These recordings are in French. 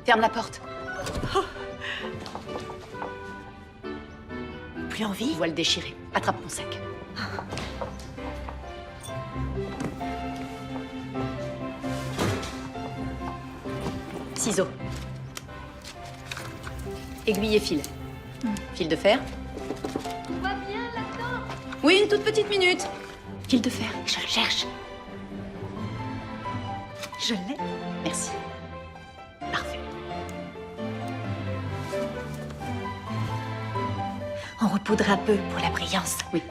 Ferme la porte. Oh. Plus envie? Voile déchiré. Attrape mon sac. Ciseaux. Aiguille et fil. Fil de fer. Tout va bien là-dedans? Oui, une toute petite minute. Fil de fer. Je le cherche. Je l'ai. Merci. Parfait. On repoudre un peu pour la brillance. Oui.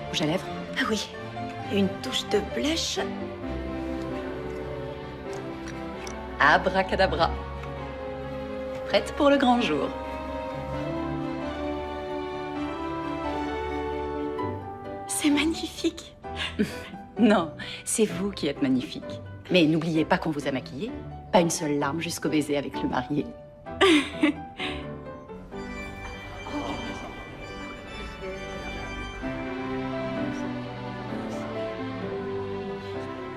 Rouge à lèvres. Ah oui. Une touche de blush. Abracadabra. Prête pour le grand jour. C'est magnifique. Non, c'est vous qui êtes magnifique. Mais n'oubliez pas qu'on vous a maquillé. Pas une seule larme jusqu'au baiser avec le marié.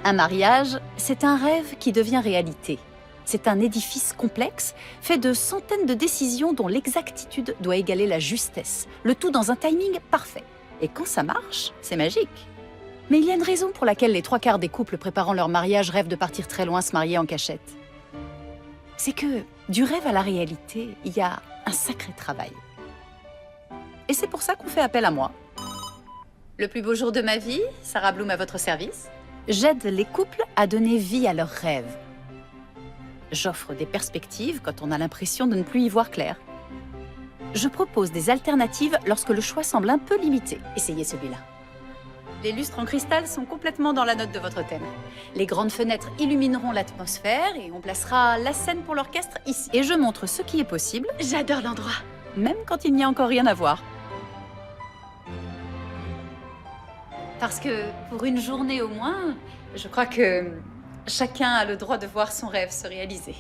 Un mariage, c'est un rêve qui devient réalité. C'est un édifice complexe, fait de centaines de décisions dont l'exactitude doit égaler la justesse, le tout dans un timing parfait. Et quand ça marche, c'est magique. Mais il y a une raison pour laquelle les 3/4 des couples préparant leur mariage rêvent de partir très loin se marier en cachette. C'est que, du rêve à la réalité, il y a un sacré travail. Et c'est pour ça qu'on fait appel à moi. Le plus beau jour de ma vie, Sarah Bloom à votre service. J'aide les couples à donner vie à leurs rêves. J'offre des perspectives quand on a l'impression de ne plus y voir clair. Je propose des alternatives lorsque le choix semble un peu limité. Essayez celui-là. Les lustres en cristal sont complètement dans la note de votre thème. Les grandes fenêtres illumineront l'atmosphère et on placera la scène pour l'orchestre ici. Et je montre ce qui est possible, J'adore l'endroit. même quand il n'y a encore rien à voir. Parce que pour une journée au moins, je crois que chacun a le droit de voir son rêve se réaliser.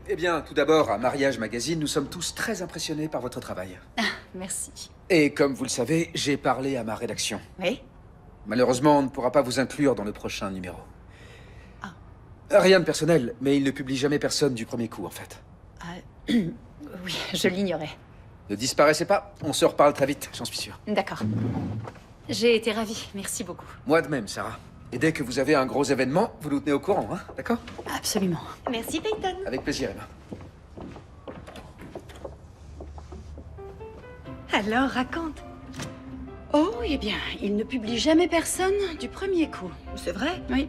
Eh bien, tout d'abord, à Mariage Magazine, nous sommes tous très impressionnés par votre travail. Merci. Et comme vous le savez, j'ai parlé à ma rédaction. Oui? Malheureusement, on ne pourra pas vous inclure dans le prochain numéro. Ah. Rien de personnel, mais il ne publie jamais personne du premier coup, en fait. Oui, je l'ignorais. Ne disparaissez pas, on se reparle très vite, j'en suis sûr. D'accord. J'ai été ravie, merci beaucoup. Moi de même, Sarah. Et dès que vous avez un gros événement, vous nous tenez au courant, hein, d'accord? Absolument. Merci Peyton. Avec plaisir, Emma. Alors, raconte. Oh, eh bien, il ne publie jamais personne du premier coup. C'est vrai? Oui.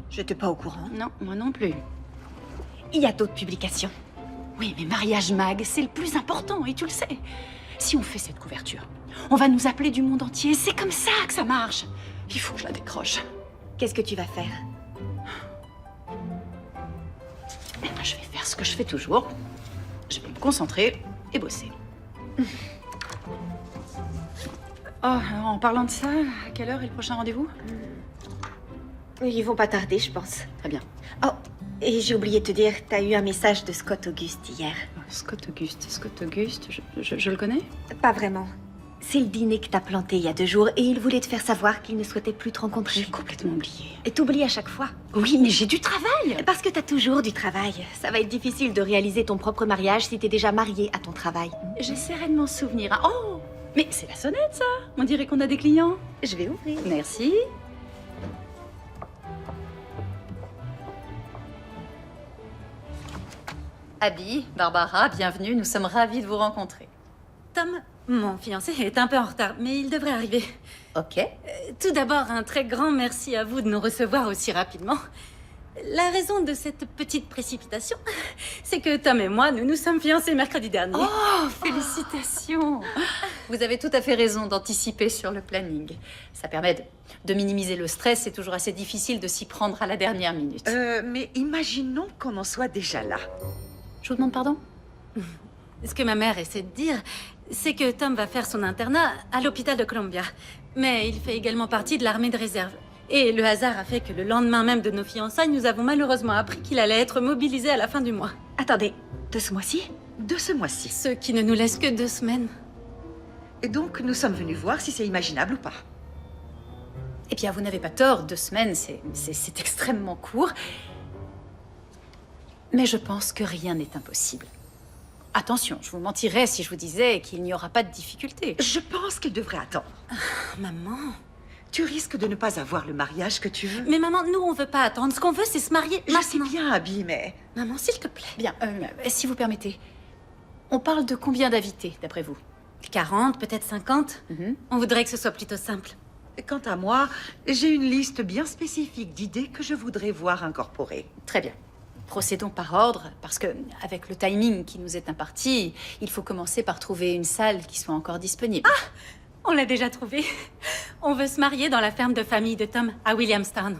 J'étais pas au courant. Non, moi non plus. Il y a d'autres publications. Oui, mais Mariage Mag, c'est le plus important, et tu le sais. Si on fait cette couverture, on va nous appeler du monde entier. C'est comme ça que ça marche. Il faut que je la décroche. Qu'est-ce que tu vas faire? Eh ben, je vais faire ce que je fais toujours. Je vais me concentrer et bosser. Oh, en parlant de ça, à quelle heure est le prochain rendez-vous? Ils vont pas tarder, je pense. Très bien. Oh, et j'ai oublié de te dire, t'as eu un message de Scott Auguste hier. Scott Auguste, je le connais? Pas vraiment. C'est le dîner que t'as planté il y a 2 jours et il voulait te faire savoir qu'il ne souhaitait plus te rencontrer. J'ai complètement oublié. Et t'oublies à chaque fois. Oui, mais j'ai du travail. Parce que t'as toujours du travail. Ça va être difficile de réaliser ton propre mariage si t'es déjà mariée à ton travail. J'essaierai de m'en souvenir. Oh, mais c'est la sonnette, ça. On dirait qu'on a des clients. Je vais ouvrir. Merci. Abby, Barbara, bienvenue. Nous sommes ravis de vous rencontrer. Tom, mon fiancé, est un peu en retard, mais il devrait arriver. Ok. Tout d'abord, un très grand merci à vous de nous recevoir aussi rapidement. La raison de cette petite précipitation, c'est que Tom et moi, nous nous sommes fiancés mercredi dernier. Oh, félicitations. Vous avez tout à fait raison d'anticiper sur le planning. Ça permet de minimiser le stress. C'est toujours assez difficile de s'y prendre à la dernière minute. Mais imaginons qu'on en soit déjà là. Je vous demande pardon? Ce que ma mère essaie de dire, c'est que Tom va faire son internat à l'hôpital de Columbia. Mais il fait également partie de l'armée de réserve. Et le hasard a fait que le lendemain même de nos fiançailles, nous avons malheureusement appris qu'il allait être mobilisé à la fin du mois. Attendez, de ce mois-ci? De ce mois-ci. Ce qui ne nous laisse que 2 semaines. Et donc, nous sommes venus voir si c'est imaginable ou pas. Eh bien, vous n'avez pas tort. 2 semaines, c'est extrêmement court. Mais je pense que rien n'est impossible. Attention, je vous mentirais si je vous disais qu'il n'y aura pas de difficulté. Je pense qu'elle devrait attendre. Maman... Tu risques de ne pas avoir le mariage que tu veux. Mais maman, nous, on veut pas attendre. Ce qu'on veut, c'est se marier Je sais maintenant. bien, Abby, mais... Maman, s'il te plaît. Bien, si vous permettez, on parle de combien d'invités, d'après vous? 40, peut-être 50. On voudrait que ce soit plutôt simple. Quant à moi, j'ai une liste bien spécifique d'idées que je voudrais voir incorporées. Très bien. Procédons par ordre, parce que, avec le timing qui nous est imparti, il faut commencer par trouver une salle qui soit encore disponible. On l'a déjà trouvé. On veut se marier dans la ferme de famille de Tom à Williamstown.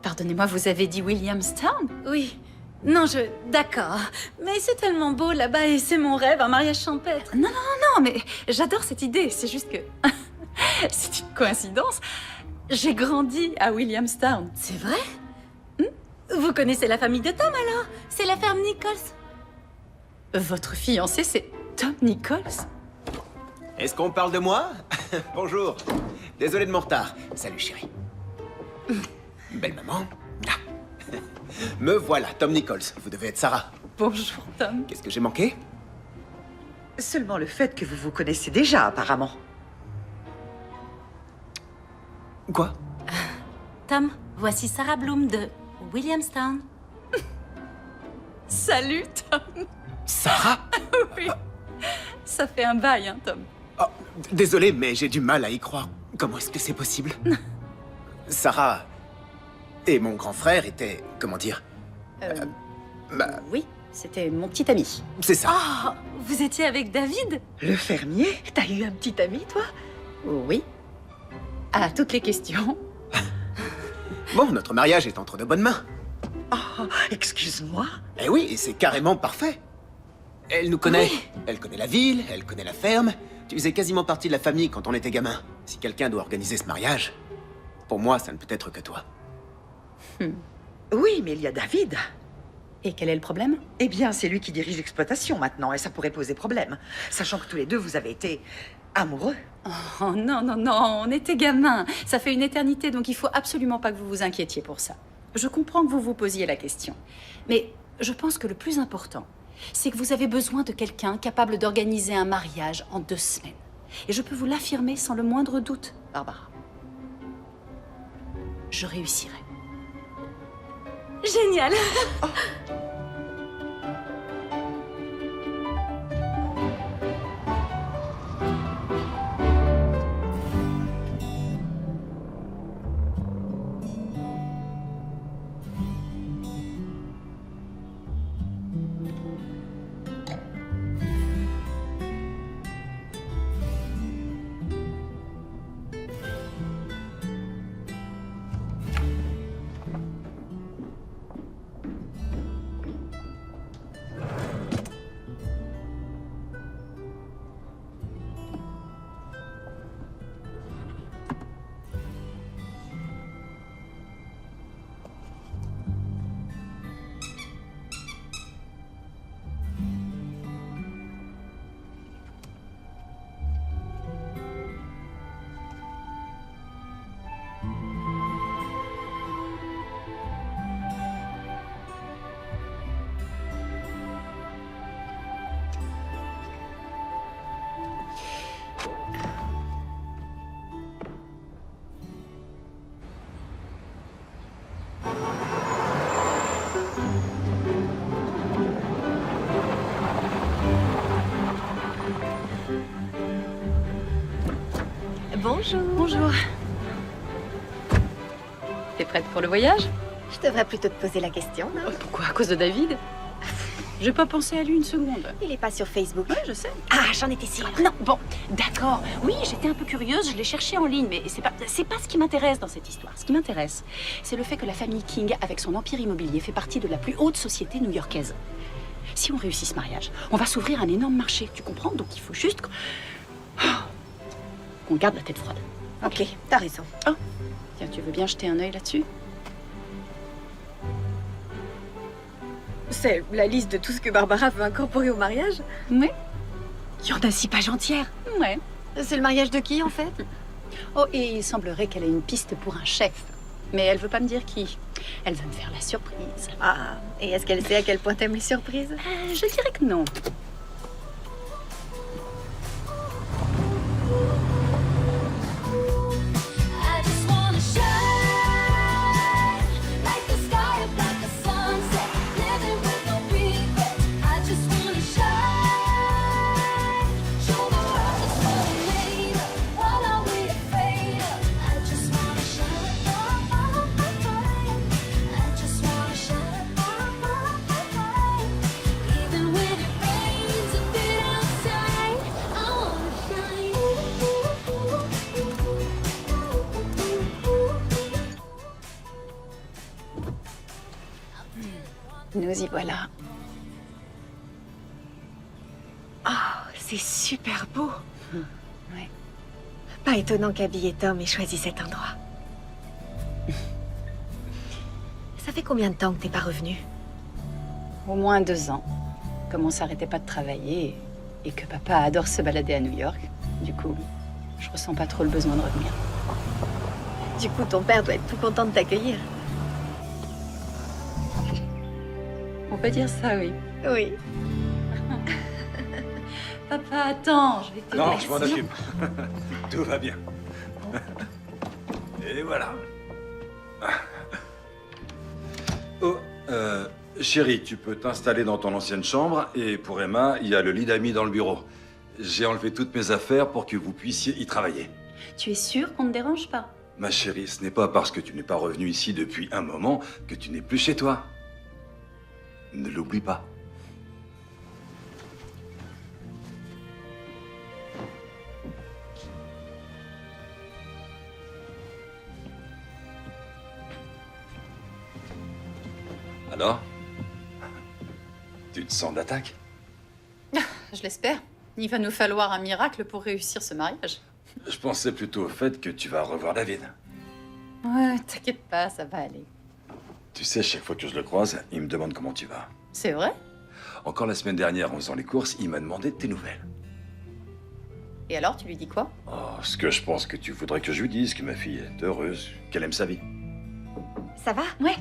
Pardonnez-moi, vous avez dit Williamstown? Oui. Non, D'accord. Mais c'est tellement beau là-bas et c'est mon rêve, un mariage champêtre. Non, mais j'adore cette idée. C'est juste que... c'est une coïncidence. J'ai grandi à Williamstown. C'est vrai? Vous connaissez la famille de Tom alors? C'est la ferme Nichols. Votre fiancé, c'est Tom Nichols? Est-ce qu'on parle de moi? Bonjour. Désolé de mon retard. Salut, chérie. Belle maman. Ah. Me voilà, Tom Nichols. Vous devez être Sarah. Bonjour, Tom. Qu'est-ce que j'ai manqué? Seulement le fait que vous vous connaissez déjà, apparemment. Quoi? Tom, voici Sarah Bloom de Williamstown. Salut, Tom. Sarah? Oui. Ça fait un bail, hein, Tom. Oh, désolé, mais j'ai du mal à y croire. Comment est-ce que c'est possible? Sarah et mon grand frère étaient... Comment dire? Oui, c'était mon petit ami. C'est ça. Oh, vous étiez avec David? Le fermier? T'as eu un petit ami, toi? Oui. À toutes les questions. Bon, notre mariage est entre de bonnes mains. Oh, excuse-moi. Eh oui, et c'est carrément parfait. Elle nous connaît. Oui. Elle connaît la ville, elle connaît la ferme. Tu faisais quasiment partie de la famille quand on était gamin. Si quelqu'un doit organiser ce mariage, pour moi, ça ne peut être que toi. Oui, mais il y a David. Et quel est le problème? Eh bien, c'est lui qui dirige l'exploitation maintenant, et ça pourrait poser problème. Sachant que tous les deux, vous avez été amoureux. Oh non, on était gamins. Ça fait une éternité, donc il faut absolument pas que vous vous inquiétiez pour ça. Je comprends que vous vous posiez la question. Mais je pense que le plus important, c'est que vous avez besoin de quelqu'un capable d'organiser un mariage en 2 semaines. Et je peux vous l'affirmer sans le moindre doute, Barbara. Je réussirai. Génial. Bonjour. Bonjour. Prête pour le voyage? Je devrais plutôt te poser la question, non? Pourquoi? À cause de David? J'ai pas pensé à lui une seconde. Il est pas sur Facebook. Ouais, je sais. Ah, j'en étais sûre. Non, bon, d'accord. Oui, j'étais un peu curieuse, je l'ai cherché en ligne, mais c'est pas ce qui m'intéresse dans cette histoire. Ce qui m'intéresse, c'est le fait que la famille King, avec son empire immobilier, fait partie de la plus haute société new-yorkaise. Si on réussit ce mariage, on va s'ouvrir un énorme marché, tu comprends? Donc il faut juste qu'on garde la tête froide. Ok, t'as raison. Tiens, tu veux bien jeter un œil là-dessus? C'est la liste de tout ce que Barbara veut incorporer au mariage? Oui. Il y en a 6 pages entières. Ouais. C'est le mariage de qui, en fait? Oh, et il semblerait qu'elle ait une piste pour un chef. Mais elle veut pas me dire qui. Elle veut me faire la surprise. Ah, et est-ce qu'elle sait à quel point t'aimes les surprises? Je dirais que non. I just wanna shine like the sky above the sunset, living with no regrets. I just wanna shine, show the world just what I'm made of. What are we afraid of? I just wanna shine, I just wanna shine, even when it rains a bit outside. I wanna shine. Nous y voilà. Oh, c'est super beau. Ouais. Pas étonnant qu'Abby et Tom aient choisi cet endroit. Ça fait combien de temps que t'es pas revenu? Au moins 2 ans. Comme on s'arrêtait pas de travailler et que papa adore se balader à New York, du coup, je ressens pas trop le besoin de revenir. Du coup, ton père doit être tout content de t'accueillir. On peut dire ça, oui. Oui. Papa, attends, je vais te Non, je m'en occupe. Tout va bien. Et voilà. Oh, chérie, tu peux t'installer dans ton ancienne chambre. Et pour Emma, il y a le lit d'amis dans le bureau. J'ai enlevé toutes mes affaires pour que vous puissiez y travailler. Tu es sûre qu'on ne dérange pas? Ma chérie, ce n'est pas parce que tu n'es pas revenue ici depuis un moment que tu n'es plus chez toi. Ne l'oublie pas. Alors? Tu te sens d'attaque? Je l'espère. Il va nous falloir un miracle pour réussir ce mariage. Je pensais plutôt au fait que tu vas revoir David. Ouais, t'inquiète pas, ça va aller. Tu sais, chaque fois que je le croise, il me demande comment tu vas. C'est vrai? Encore la semaine dernière, en faisant les courses, il m'a demandé de tes nouvelles. Et alors, tu lui dis quoi? Oh, ce que je pense que tu voudrais que je lui dise, que ma fille est heureuse, qu'elle aime sa vie. Ça va? Ouais,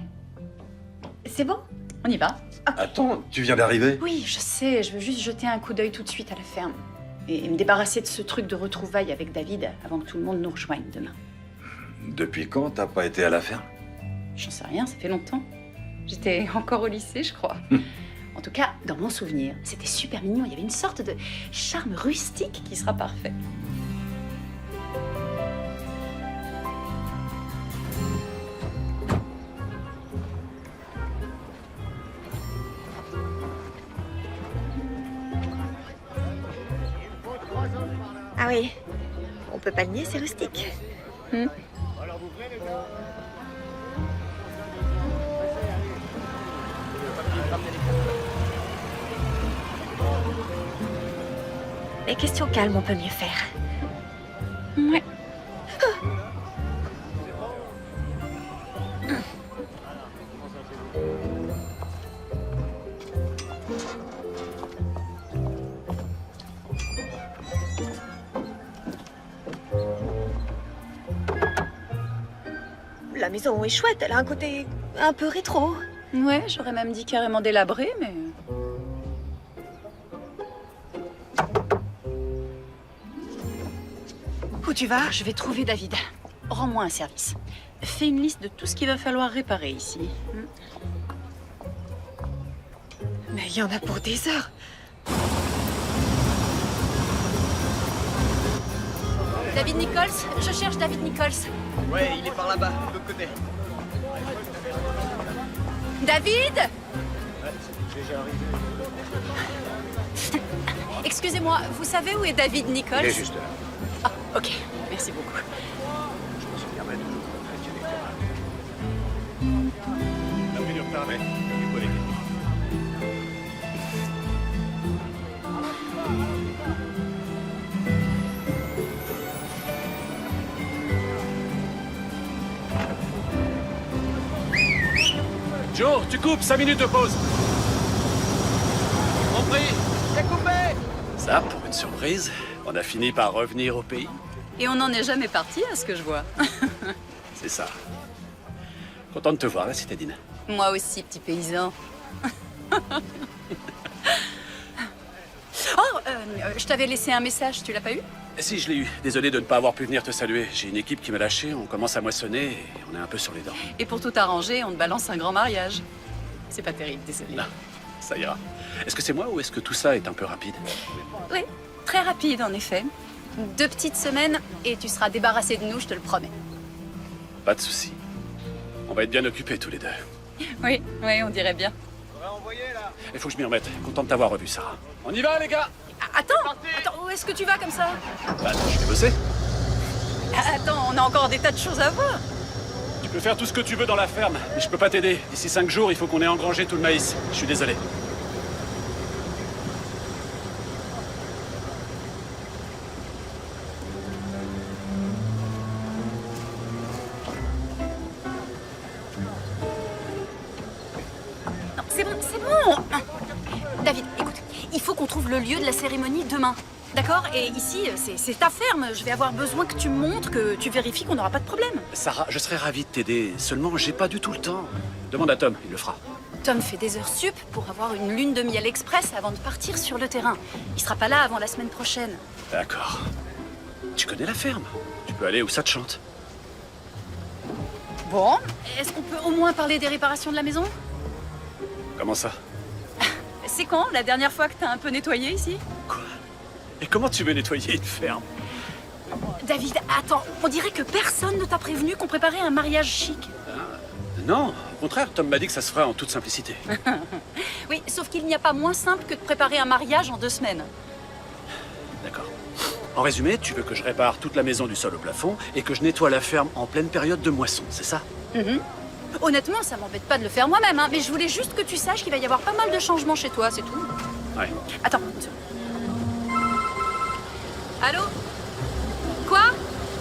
C'est bon? on y va. Attends, tu viens d'arriver? Oui, je sais, je veux juste jeter un coup d'œil tout de suite à la ferme. Et me débarrasser de ce truc de retrouvailles avec David avant que tout le monde nous rejoigne demain. Depuis quand t'as pas été à la ferme? J'en sais rien, ça fait longtemps. J'étais encore au lycée, je crois. En tout cas, dans mon souvenir, c'était super mignon. Il y avait une sorte de charme rustique qui sera parfait. Ah oui. On peut pas le nier, c'est rustique. Mais question calme, on peut mieux faire. Ouais. La maison est chouette, elle a un côté un peu rétro. Ouais, j'aurais même dit carrément délabré, mais... Où tu vas? Je vais trouver David. Rends-moi un service. Fais une liste de tout ce qu'il va falloir réparer ici. Mais il y en a pour des heures. David Nichols, je cherche David Nichols. Ouais, il est par là-bas, de l'autre côté. David! Excusez-moi, vous savez où est David Nichols? Il est juste là. Ah, ok, merci beaucoup. Je me souviendrai toujours de notre étude électorale. T'as pris du retard, mais du coup, l'équipe. Joe, tu coupes, 5 minutes de pause. Compris. C'est coupé. Ça, pour une surprise, on a fini par revenir au pays. Et on n'en est jamais parti, à ce que je vois. C'est ça. Content de te voir, la citadine. Moi aussi, petit paysan. Oh, je t'avais laissé un message, tu l'as pas eu? Si, je l'ai eu. Désolé de ne pas avoir pu venir te saluer. J'ai une équipe qui m'a lâché, on commence à moissonner et on est un peu sur les dents. Et pour tout arranger, on te balance un grand mariage. C'est pas terrible, désolé. Non, ça ira. Est-ce que c'est moi ou est-ce que tout ça est un peu rapide? Oui, très rapide en effet. 2 petites semaines et tu seras débarrassé de nous, je te le promets. Pas de souci. On va être bien occupés tous les deux. Oui, on dirait bien. Il faut que je m'y remette. Content de t'avoir revu, Sarah. On y va, les gars? Attends, où est-ce que tu vas comme ça? Bah, attends, je vais bosser. Attends, on a encore des tas de choses à voir. Tu peux faire tout ce que tu veux dans la ferme, mais je peux pas t'aider. D'ici 5 jours, il faut qu'on ait engrangé tout le maïs. Je suis désolé. Non, c'est bon. David, écoute, il faut qu'on trouve le lieu de la cérémonie demain. D'accord? Et ici, c'est ta ferme. Je vais avoir besoin que tu me montres, que tu vérifies qu'on n'aura pas de problème. Sarah, je serais ravi de t'aider. Seulement, j'ai pas du tout le temps. Demande à Tom, il le fera. Tom fait des heures sup pour avoir une lune de miel express avant de partir sur le terrain. Il sera pas là avant la semaine prochaine. D'accord. Tu connais la ferme. Tu peux aller où ça te chante. Bon, est-ce qu'on peut au moins parler des réparations de la maison? Comment ça? C'est quand la dernière fois que t'as un peu nettoyé ici? Quoi? Et comment tu veux nettoyer une ferme? David, attends, on dirait que personne ne t'a prévenu qu'on préparait un mariage chic. Non, au contraire, Tom m'a dit que ça se ferait en toute simplicité. Oui, sauf qu'il n'y a pas moins simple que de préparer un mariage en 2 semaines. D'accord. En résumé, tu veux que je répare toute la maison du sol au plafond et que je nettoie la ferme en pleine période de moisson, c'est ça? Honnêtement, ça m'embête pas de le faire moi-même, hein, mais je voulais juste que tu saches qu'il va y avoir pas mal de changements chez toi, c'est tout. Ouais. Attends, une seconde. Allô? Quoi?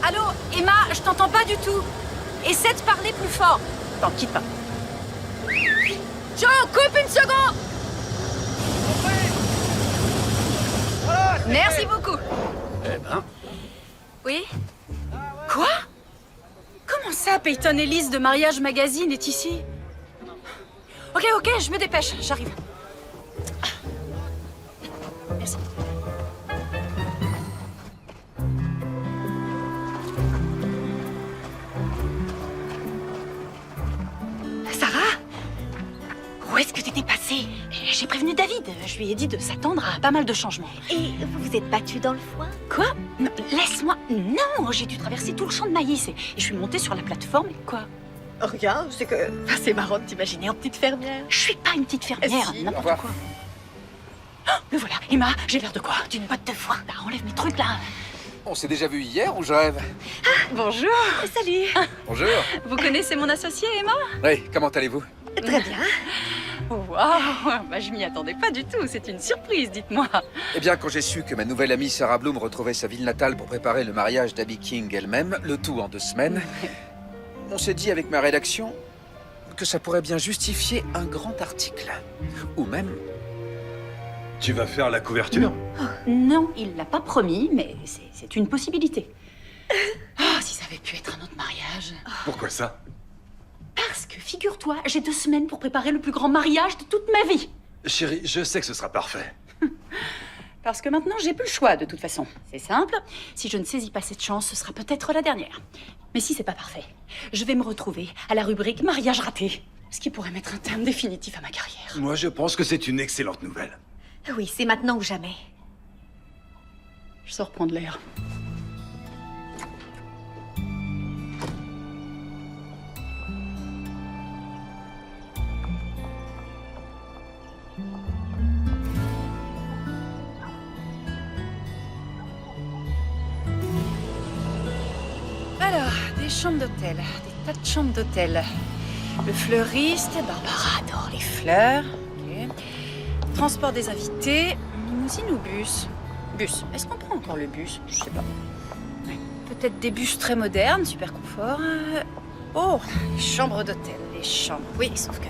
Allô? Emma, je t'entends pas du tout. Essaie de parler plus fort. Attends, quitte pas. Joe, coupe une seconde! Merci beaucoup. Eh ben, Oui? Quoi? Comment ça, Peyton Ellis de Mariage Magazine est ici? Ok, je me dépêche, j'arrive. Merci. Sarah? Où est-ce que t'étais passée? J'ai prévenu David. Je lui ai dit de s'attendre à pas mal de changements. Et vous vous êtes battu dans le foin? Quoi? Non, laisse-moi. Non, j'ai dû traverser tout le champ de maïs et je suis montée sur la plateforme. Quoi? Rien, c'est que... Enfin, c'est marrant de t'imaginer en petite fermière. Je suis pas une petite fermière, Si, n'importe au revoir. quoi. Oh, le voilà. Emma, j'ai l'air de quoi? D'une botte de foin. Bah, enlève mes trucs là. On s'est déjà vu hier ou je rêve? Bonjour. Salut. Bonjour. Vous connaissez mon associé, Emma? Oui, comment allez-vous? Très bien. Waouh, bah, je m'y attendais pas du tout. C'est une surprise, dites-moi. Eh bien, quand j'ai su que ma nouvelle amie Sarah Bloom retrouvait sa ville natale pour préparer le mariage d'Abby King elle-même, le tout en 2 semaines, on s'est dit avec ma rédaction que ça pourrait bien justifier un grand article. Ou même... Tu vas faire la couverture? Non, il l'a pas promis, mais c'est une possibilité. Ah, si ça avait pu être un autre mariage. Pourquoi ça? Parce que, figure-toi, j'ai 2 semaines pour préparer le plus grand mariage de toute ma vie. Chérie, je sais que ce sera parfait. Parce que maintenant, j'ai plus le choix, de toute façon. C'est simple. Si je ne saisis pas cette chance, ce sera peut-être la dernière. Mais si c'est pas parfait, je vais me retrouver à la rubrique mariage raté. Ce qui pourrait mettre un terme définitif à ma carrière. Moi, je pense que c'est une excellente nouvelle. Oui, c'est maintenant ou jamais. Je sors prendre l'air. chambres d'hôtel. Des tas de chambres d'hôtel. Le fleuriste, Barbara adore les fleurs. Ok. Transport des invités, limousine ou bus? Bus. Est-ce qu'on prend encore le bus? Je sais pas. Ouais. Peut-être des bus très modernes, super confort. Oh, les chambres d'hôtel, les chambres. Oui, sauf que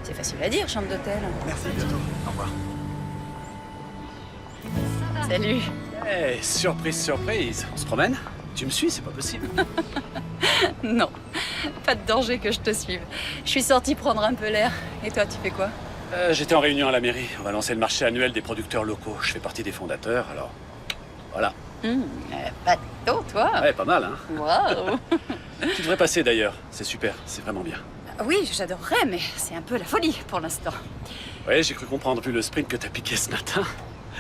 c'est facile à dire, chambre d'hôtel. Merci, bientôt. Au revoir. Salut. Hey, surprise, surprise. On se promène? Tu me suis, c'est pas possible. Non, pas de danger que je te suive. Je suis sortie prendre un peu l'air. Et toi, tu fais quoi? J'étais en réunion à la mairie. On va lancer le marché annuel des producteurs locaux. Je fais partie des fondateurs, alors... Voilà. Bateau, toi? Ouais, pas mal, hein? Waouh. Tu devrais passer, d'ailleurs. C'est super, c'est vraiment bien. Oui, j'adorerais, mais c'est un peu la folie pour l'instant. Ouais, j'ai cru comprendre, vu le sprint que t'as piqué ce matin.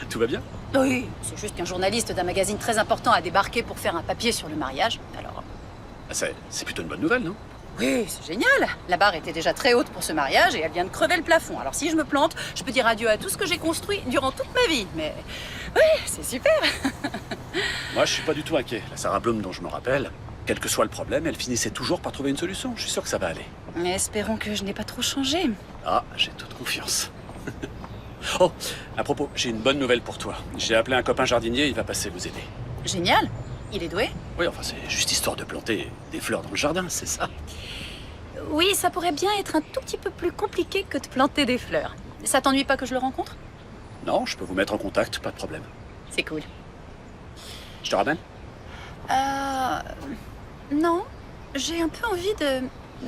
Tout va bien? Oui, c'est juste qu'un journaliste d'un magazine très important a débarqué pour faire un papier sur le mariage. Alors, Ah, c'est plutôt une bonne nouvelle, non? oui, c'est génial. La barre était déjà très haute pour ce mariage et elle vient de crever le plafond. Alors si je me plante, je peux dire adieu à tout ce que j'ai construit durant toute ma vie. Mais oui, c'est super. Moi, je suis pas du tout inquiet. La Sarah Bloom dont je me rappelle, quel que soit le problème, elle finissait toujours par trouver une solution. Je suis sûr que ça va aller. Mais espérons que je n'ai pas trop changé. Ah, j'ai toute confiance. Oh, à propos, j'ai une bonne nouvelle pour toi. J'ai appelé un copain jardinier, il va passer vous aider. Génial. Il est doué? Oui, enfin, c'est juste histoire de planter des fleurs dans le jardin, c'est ça. Oui, ça pourrait bien être un tout petit peu plus compliqué que de planter des fleurs. Ça t'ennuie pas que je le rencontre? Non, je peux vous mettre en contact, pas de problème. C'est cool. Je te ramène? Non. J'ai un peu envie de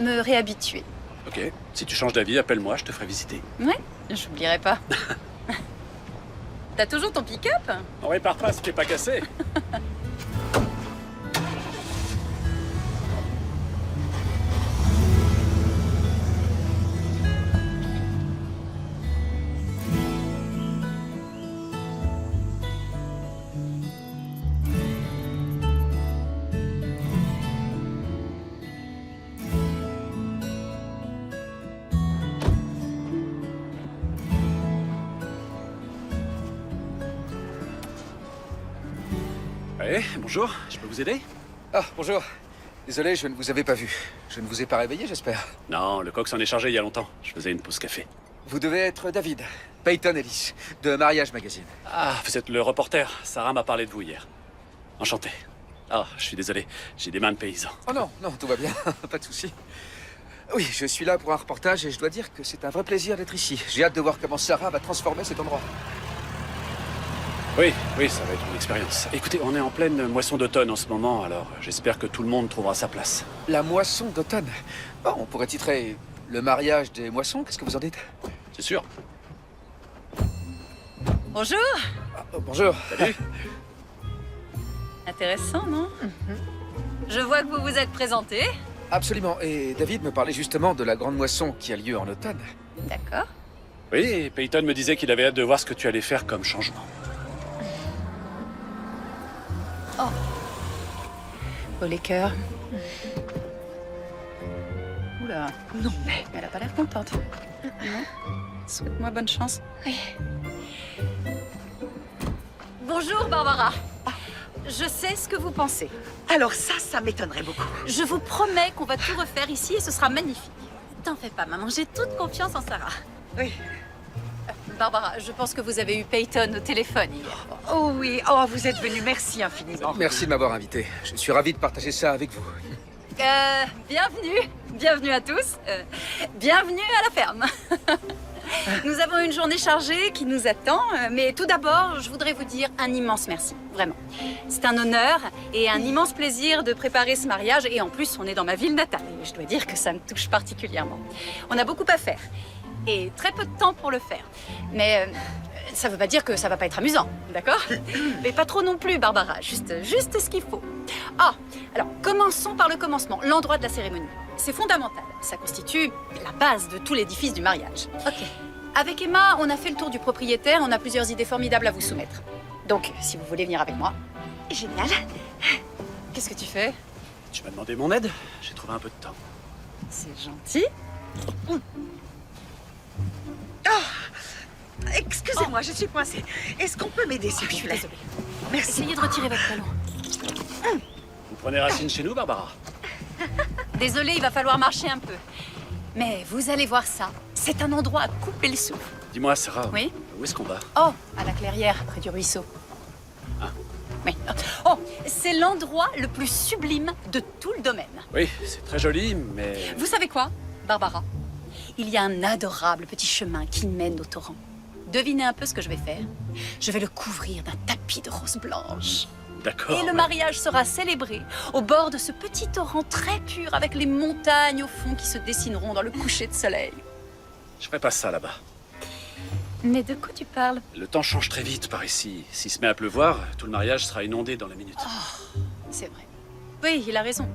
me réhabituer. Ok. Si tu changes d'avis, appelle-moi, je te ferai visiter. Ouais, j'oublierai pas. T'as toujours ton pick-up? On répare pas ce qui est pas cassé. Ouais, bonjour, je peux vous aider? Ah, bonjour. Désolé, je ne vous avais pas vu. Je ne vous ai pas réveillé, j'espère. Non, le coq s'en est chargé il y a longtemps. Je faisais une pause café. Vous devez être David, Peyton Ellis, de Mariage Magazine. Ah, vous êtes le reporter. Sarah m'a parlé de vous hier. Enchanté. Ah, je suis désolé, j'ai des mains de paysan. Oh non, non, tout va bien, pas de souci. Oui, je suis là pour un reportage et je dois dire que c'est un vrai plaisir d'être ici. J'ai hâte de voir comment Sarah va transformer cet endroit. Oui, oui, ça va être une expérience. Écoutez, on est en pleine moisson d'automne en ce moment, alors j'espère que tout le monde trouvera sa place. La moisson d'automne. Bon, on pourrait titrer le mariage des moissons, qu'est-ce que vous en dites? C'est sûr. Bonjour. Bonjour. Salut. Intéressant, non? Je vois que vous vous êtes présenté. Absolument, et David me parlait justement de la grande moisson qui a lieu en automne. D'accord. Oui, et Peyton me disait qu'il avait hâte de voir ce que tu allais faire comme changement. Oh, les cœurs. Oula. Non, mais elle a pas l'air contente. Non. Souhaite-moi bonne chance. Oui. Bonjour, Barbara. Je sais ce que vous pensez. Alors ça m'étonnerait beaucoup. Je vous promets qu'on va tout refaire ici et ce sera magnifique. T'en fais pas, maman. J'ai toute confiance en Sarah. Oui. Barbara, je pense que vous avez eu Peyton au téléphone hier. Oh oui, oh vous êtes venu, merci infiniment. Merci de m'avoir invité. Je suis ravi de partager ça avec vous. Bienvenue. Bienvenue à tous. Bienvenue à la ferme. Nous avons une journée chargée qui nous attend, mais tout d'abord, je voudrais vous dire un immense merci, vraiment. C'est un honneur et un immense plaisir de préparer ce mariage, et en plus, on est dans ma ville natale, et je dois dire que ça me touche particulièrement. On a beaucoup à faire, et très peu de temps pour le faire. Mais ça veut pas dire que ça va pas être amusant, d'accord? Mais pas trop non plus, Barbara, juste ce qu'il faut. Ah, alors, commençons par le commencement, l'endroit de la cérémonie. C'est fondamental. Ça constitue la base de tout l'édifice du mariage. Ok. Avec Emma, on a fait le tour du propriétaire. On a plusieurs idées formidables à vous soumettre. Donc, si vous voulez venir avec moi. Génial. Qu'est-ce que tu fais? Tu m'as demandé mon aide? J'ai trouvé un peu de temps. C'est gentil. Excusez-moi, je suis coincée. Est-ce qu'on peut m'aider s'il vous plaît? Désolée. Merci. Essayez de retirer votre talon. Vous prenez racine chez nous, Barbara? Désolée, il va falloir marcher un peu. Mais vous allez voir ça. C'est un endroit à couper le souffle. Dis-moi, Sarah, Oui? où est-ce qu'on va? Oh, à la clairière, près du ruisseau. Ah. Oui. Oh, c'est l'endroit le plus sublime de tout le domaine. Oui, c'est très joli, mais... Vous savez quoi, Barbara? Il y a un adorable petit chemin qui mène au torrent. Devinez un peu ce que je vais faire. Je vais le couvrir d'un tapis de roses blanches. D'accord. Et le mais- mariage sera célébré au bord de ce petit torrent très pur avec les montagnes au fond qui se dessineront dans le coucher de soleil. Je ferai pas ça là-bas. Mais de quoi tu parles? Le temps change très vite par ici. S'il se met à pleuvoir, tout le mariage sera inondé dans la minute. C'est vrai. Oui, il a raison.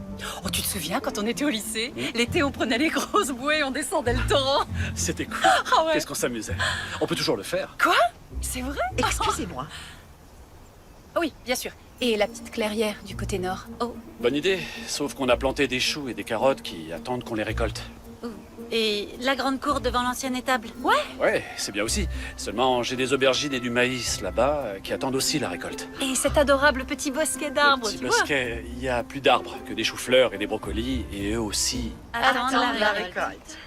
Oh, tu te souviens quand on était au lycée? L'été, on prenait les grosses bouées, on descendait le torrent. C'était cool. Ah ouais. Qu'est-ce qu'on s'amusait. On peut toujours le faire. Quoi? C'est vrai? Excusez-moi. Oui, bien sûr. Et la petite clairière du côté nord. Oh, Bonne idée, sauf qu'on a planté des choux et des carottes qui attendent qu'on les récolte. Et la grande cour devant l'ancienne étable. Ouais, c'est bien aussi. Seulement, j'ai des aubergines et du maïs là-bas qui attendent aussi la récolte. et cet adorable petit bosquet d'arbres, Petit tu vois? bosquet, il y a plus d'arbres que des choux-fleurs et des brocolis, et eux aussi. Attends Attends la récolte.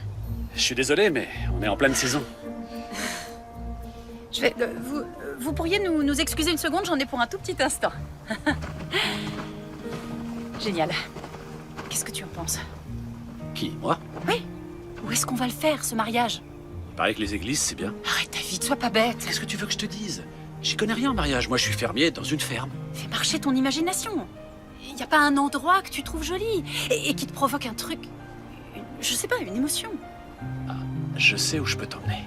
Je suis désolé, mais on est en pleine saison. Je vais, vous pourriez nous excuser une seconde, j'en ai pour un tout petit instant. Génial. Qu'est-ce que tu en penses? Qui, moi? Où est-ce qu'on va le faire, ce mariage? Il paraît que les églises, c'est bien. Arrête ta vie, sois pas bête. Qu'est-ce que tu veux que je te dise? J'y connais rien en mariage. Moi, je suis fermier dans une ferme. Fais marcher ton imagination. Il n'y a pas un endroit que tu trouves joli et qui te provoque un truc... je sais pas, une émotion. Je sais où je peux t'emmener.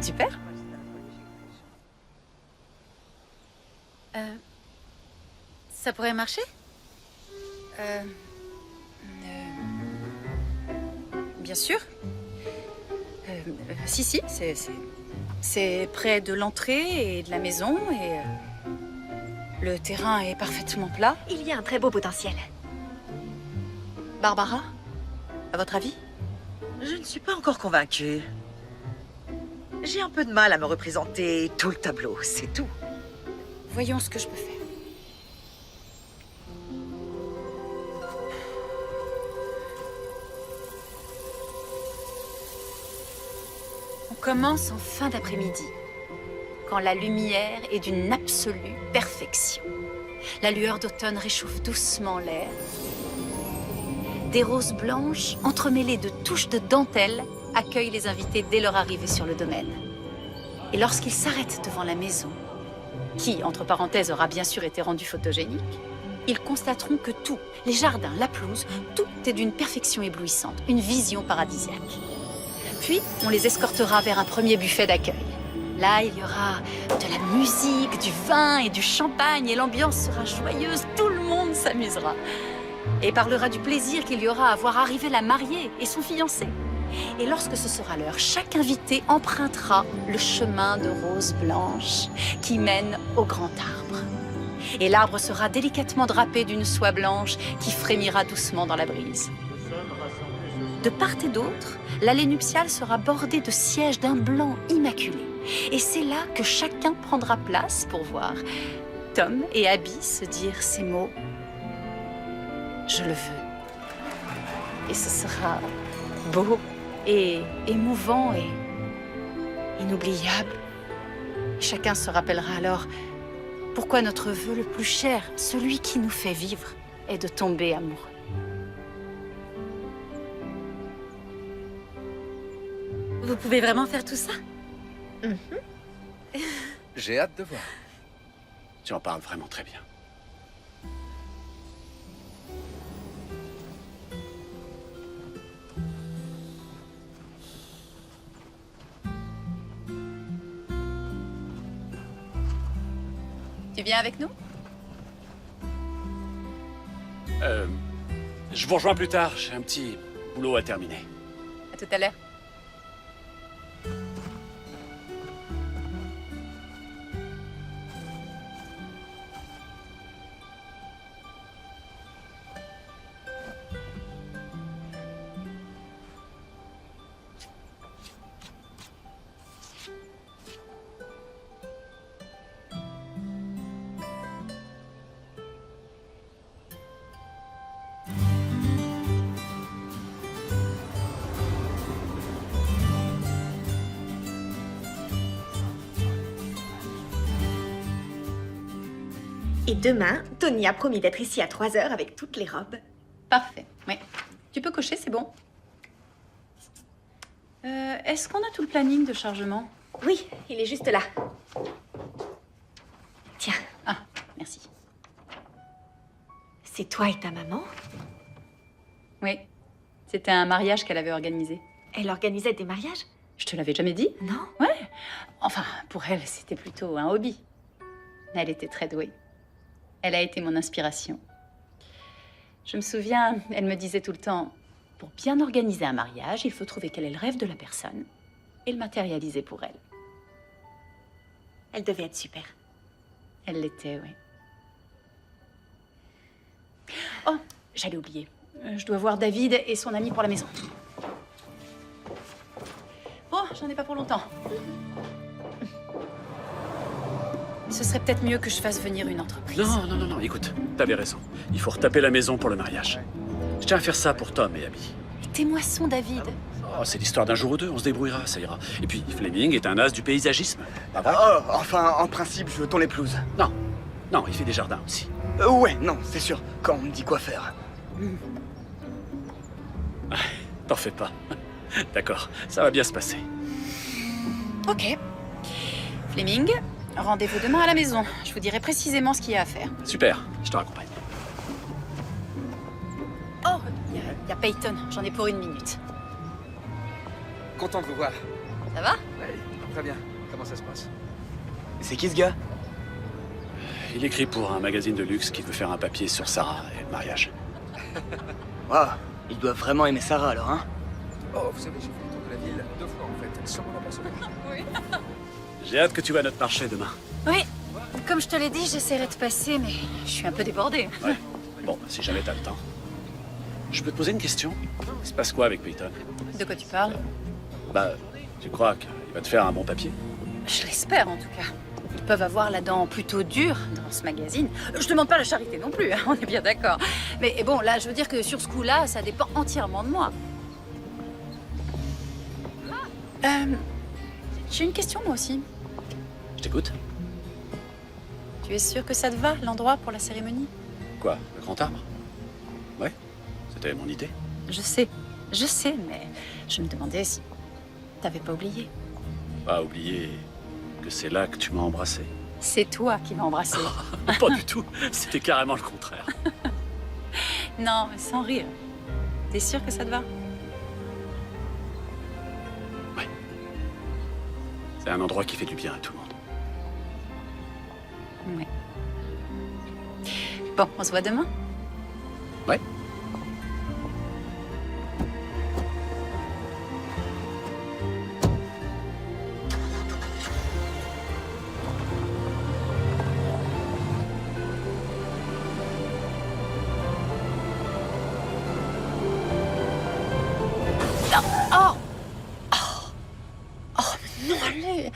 Super. Ça pourrait marcher? Bien sûr. Si, c'est près de l'entrée et de la maison et le terrain est parfaitement plat. Il y a un très beau potentiel. Barbara, à votre avis? Je ne suis pas encore convaincue. J'ai un peu de mal à me représenter tout le tableau, c'est tout. Voyons ce que je peux faire. On commence en fin d'après-midi, quand la lumière est d'une absolue perfection. La lueur d'automne réchauffe doucement l'air. Des roses blanches, entremêlées de touches de dentelle, accueillent les invités dès leur arrivée sur le domaine. Et lorsqu'ils s'arrêtent devant la maison, qui, entre parenthèses, aura bien sûr été rendu photogénique, ils constateront que tout, les jardins, la pelouse, tout est d'une perfection éblouissante, une vision paradisiaque. Puis, on les escortera vers un premier buffet d'accueil. Là, il y aura de la musique, du vin et du champagne, et l'ambiance sera joyeuse, tout le monde s'amusera. Et parlera du plaisir qu'il y aura à voir arriver la mariée et son fiancé. Et lorsque ce sera l'heure, chaque invité empruntera le chemin de roses blanches qui mène au grand arbre. Et l'arbre sera délicatement drapé d'une soie blanche qui frémira doucement dans la brise. De part et d'autre, l'allée nuptiale sera bordée de sièges d'un blanc immaculé. Et c'est là que chacun prendra place pour voir Tom et Abby se dire ces mots « Je le veux ». Et ce sera beau et émouvant et inoubliable. Chacun se rappellera alors pourquoi notre vœu le plus cher, celui qui nous fait vivre, est de tomber amoureux. Vous pouvez vraiment faire tout ça? J'ai hâte de voir. Tu en parles vraiment très bien. Tu viens avec nous? Je vous rejoins plus tard. J'ai un petit boulot à terminer. À tout à l'heure. Et demain, Tony a promis d'être ici à 3 heures avec toutes les robes. Parfait, oui. Tu peux cocher, c'est bon. Est-ce qu'on a tout le planning de chargement? Oui, il est juste là. Tiens, Ah, merci. c'est toi et ta maman? Oui, c'était un mariage qu'elle avait organisé. Elle organisait des mariages? Je te l'avais jamais dit? Non? Ouais. Enfin, pour elle, c'était plutôt un hobby. Elle était très douée. Elle a été mon inspiration. Je me souviens, elle me disait tout le temps, pour bien organiser un mariage, il faut trouver quel est le rêve de la personne et le matérialiser pour elle. Elle devait être super. Elle l'était, oui. Oh, j'allais oublier. Je dois voir David et son ami pour la maison. Bon, j'en ai pas pour longtemps. Ce serait peut-être mieux que je fasse venir une entreprise. Non, écoute, t'avais raison. Il faut retaper la maison pour le mariage. Je tiens à faire ça pour Tom et Abby. Tes moissons, David. Oh, c'est l'histoire d'un jour ou deux, on se débrouillera, ça ira. Et puis, Fleming est un as du paysagisme. Pas vrai? Oh, enfin, en principe, je veux ton épouse. Non, il fait des jardins aussi. Ouais, non, c'est sûr, quand on me dit quoi faire. T'en fais pas. D'accord, ça va bien se passer. Ok. Fleming, rendez-vous demain à la maison. Je vous dirai précisément ce qu'il y a à faire. Super, je te raccompagne. Oh, il y a Peyton. J'en ai pour 1 minute. Content de vous voir. Ça va? Ouais, très bien. Comment ça se passe? C'est qui ce gars? Il écrit pour un magazine de luxe qui veut faire un papier sur Sarah et le mariage. Waouh, il doit vraiment aimer Sarah alors, hein? Oh, vous savez, j'ai fait le tour de la ville 2 fois en fait, sans m'en apercevoir. J'ai hâte que tu vas à notre marché demain. Oui. Comme je te l'ai dit, j'essaierai de passer, mais je suis un peu débordée. Ouais. Bon, si jamais t'as le temps. Je peux te poser une question? Il se passe quoi avec Peyton? De quoi tu parles? Bah, tu crois qu'il va te faire un bon papier? Je l'espère, en tout cas. Ils peuvent avoir la dent plutôt dure dans ce magazine. Je demande pas la charité non plus, hein, on est bien d'accord. Mais bon, là, je veux dire que sur ce coup-là, ça dépend entièrement de moi. J'ai une question, moi aussi. Je t'écoute. Tu es sûr que ça te va, l'endroit pour la cérémonie? Quoi, le grand arbre? Ouais, c'était mon idée. Je sais, mais je me demandais si t'avais pas oublié. Pas oublier que c'est là que tu m'as embrassé. C'est toi qui m'as embrassé. Pas du tout, c'était carrément le contraire. Non, mais sans rire. T'es sûr que ça te va? C'est un endroit qui fait du bien à tout le monde. Ouais. Bon, on se voit demain? Ouais. Oh! Oh, mais non, allez!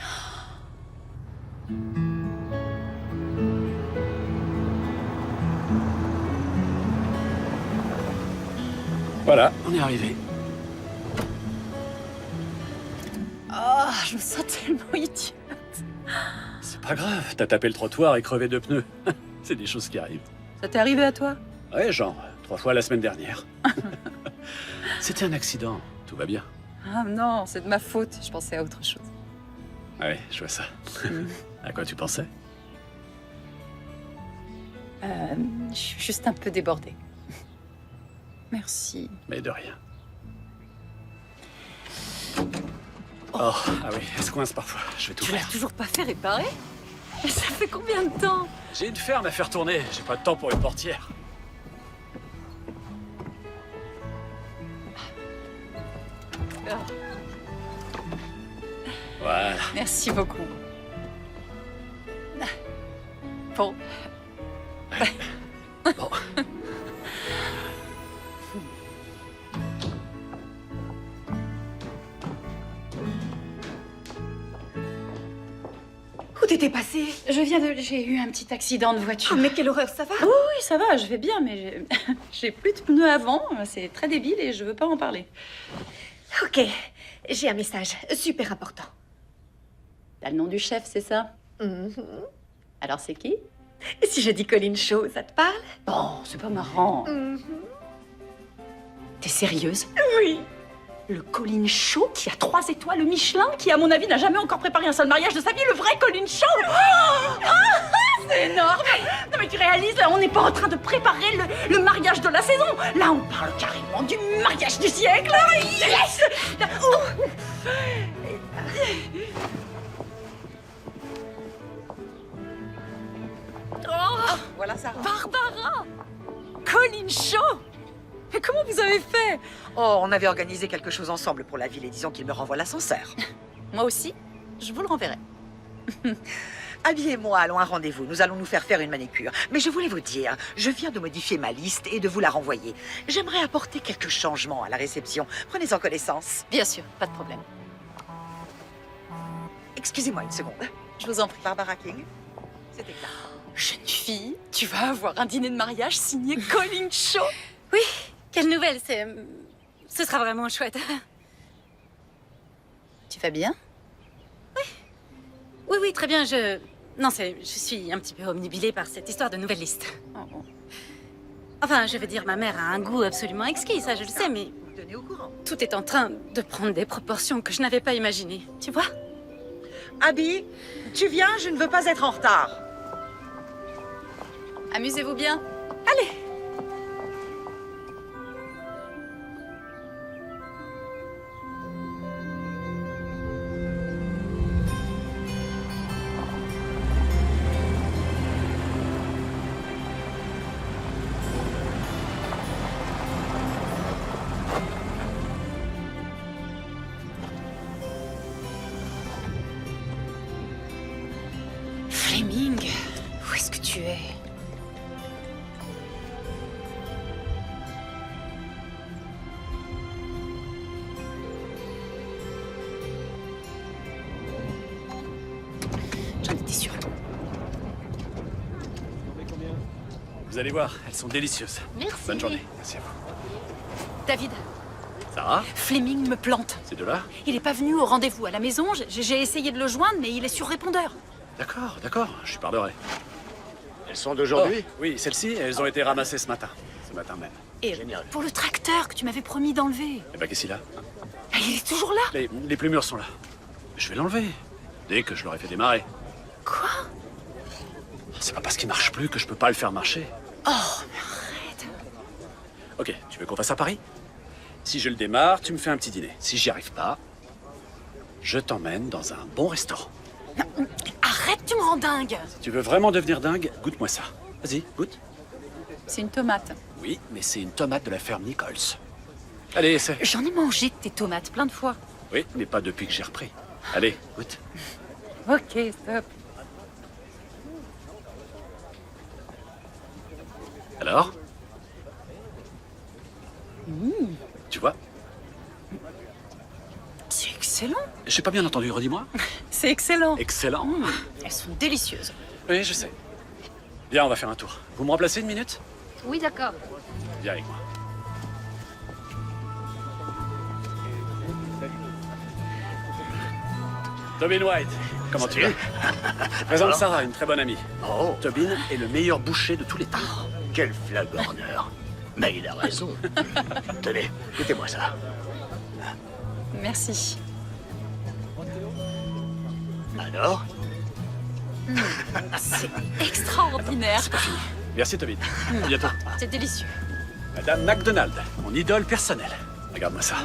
Voilà, on est arrivé. Oh, je me sens tellement idiote. C'est pas grave, t'as tapé le trottoir et crevé 2 pneus. C'est des choses qui arrivent. Ça t'est arrivé à toi? Ouais, genre, 3 fois la semaine dernière. C'était un accident, tout va bien. Ah non, c'est de ma faute. Je pensais à autre chose. Ouais, je vois ça. À quoi tu pensais? Je suis juste un peu débordée. Merci. Mais de rien. Oh, ah oui, elle se coince parfois. Je vais tout Tu l'as faire. toujours pas fait réparer? Ça fait combien de temps? J'ai une ferme à faire tourner. J'ai pas de temps pour une portière. Voilà. Merci beaucoup. Bon. Bon. Où t'étais passé? J'ai eu un petit accident de voiture. Oh, mais quelle horreur, ça va? Oui, ça va, je vais bien, mais j'ai plus de pneus avant. C'est très débile et je veux pas en parler. Ok, j'ai un message super important. T'as le nom du chef, c'est ça? Mhm. Alors c'est qui? Et si je dis Colin Shaw, ça te parle? Oh, c'est pas marrant. T'es sérieuse? Oui. Le Colin Shaw qui a 3 étoiles Michelin, qui à mon avis n'a jamais encore préparé un seul mariage de sa vie, le vrai Colin Shaw. C'est énorme. Non mais tu réalises, là on n'est pas en train de préparer le mariage de la saison. Là on parle carrément du mariage du siècle. Yes. Oh, Voilà Sarah. Barbara, Colin Shaw. Mais comment vous avez fait? Oh, on avait organisé quelque chose ensemble pour la ville et disons qu'il me renvoie l'ascenseur. Moi aussi, je vous le renverrai. Abby et moi allons à un rendez-vous. Nous allons nous faire une manicure. Mais je voulais vous dire, je viens de modifier ma liste et de vous la renvoyer. J'aimerais apporter quelques changements à la réception. Prenez-en connaissance. Bien sûr, pas de problème. Excusez-moi une seconde. Je vous en prie. Barbara King, c'était clair. Jeune fille, tu vas avoir un dîner de mariage signé Colin Shaw. Oui, quelle nouvelle, ce sera vraiment chouette. Tu vas bien? Oui, très bien, Non, je suis un petit peu omnibulée par cette histoire de nouvelle liste. Enfin, je veux dire, ma mère a un goût absolument exquis, ça je le sais, mais Vous me tenez au courant. tout est en train de prendre des proportions que je n'avais pas imaginées. Tu vois? Abby, tu viens, je ne veux pas être en retard. Amusez-vous bien. Allez. Fleming, où est-ce que tu es? J'en étais sûre. Vous allez voir, elles sont délicieuses. Merci. Bonne journée. Merci à vous. David, Sarah, Fleming me plante. c'est de là? Il est pas venu au rendez-vous à la maison. J'ai essayé de le joindre, mais il est sur répondeur. D'accord, je suis parlerai. Elles sont d'aujourd'hui? Oui, celles-ci, elles ont été ramassées ce matin même. Et Génial. pour le tracteur que tu m'avais promis d'enlever. Eh ben, qu'est-ce qu'il a? Ah, il est toujours là. Les plumures sont là. Je vais l'enlever, dès que je l'aurai fait démarrer. Quoi? C'est pas parce qu'il marche plus que je peux pas le faire marcher. Oh, mais arrête. Ok, tu veux qu'on fasse à Paris? Si je le démarre, tu me fais un petit dîner. Si j'y arrive pas, je t'emmène dans un bon restaurant. Arrête, tu me rends dingue. Si tu veux vraiment devenir dingue, goûte-moi ça. Vas-y, goûte. C'est une tomate. Oui, mais c'est une tomate de la ferme Nichols. Allez, essaie. J'en ai mangé de tes tomates plein de fois. Oui, mais pas depuis que j'ai repris. Allez, goûte. Ok, stop. Alors? Tu vois? C'est excellent. J'ai pas bien entendu, redis-moi. C'est excellent. Excellent. Elles sont délicieuses. Oui, je sais. Viens, on va faire un tour. Vous me remplacez une minute? Oui, d'accord. Viens avec moi. Tobin White, comment tu vas? Je présente Sarah, une très bonne amie. Oh, Tobin est le meilleur boucher de tous les temps. quel flagorneur. Mais il a raison. Tenez, écoutez-moi ça. Merci. Alors? C'est extraordinaire. Merci Tobin. À bientôt. C'est délicieux. Madame McDonald, mon idole personnelle. Regarde-moi ça.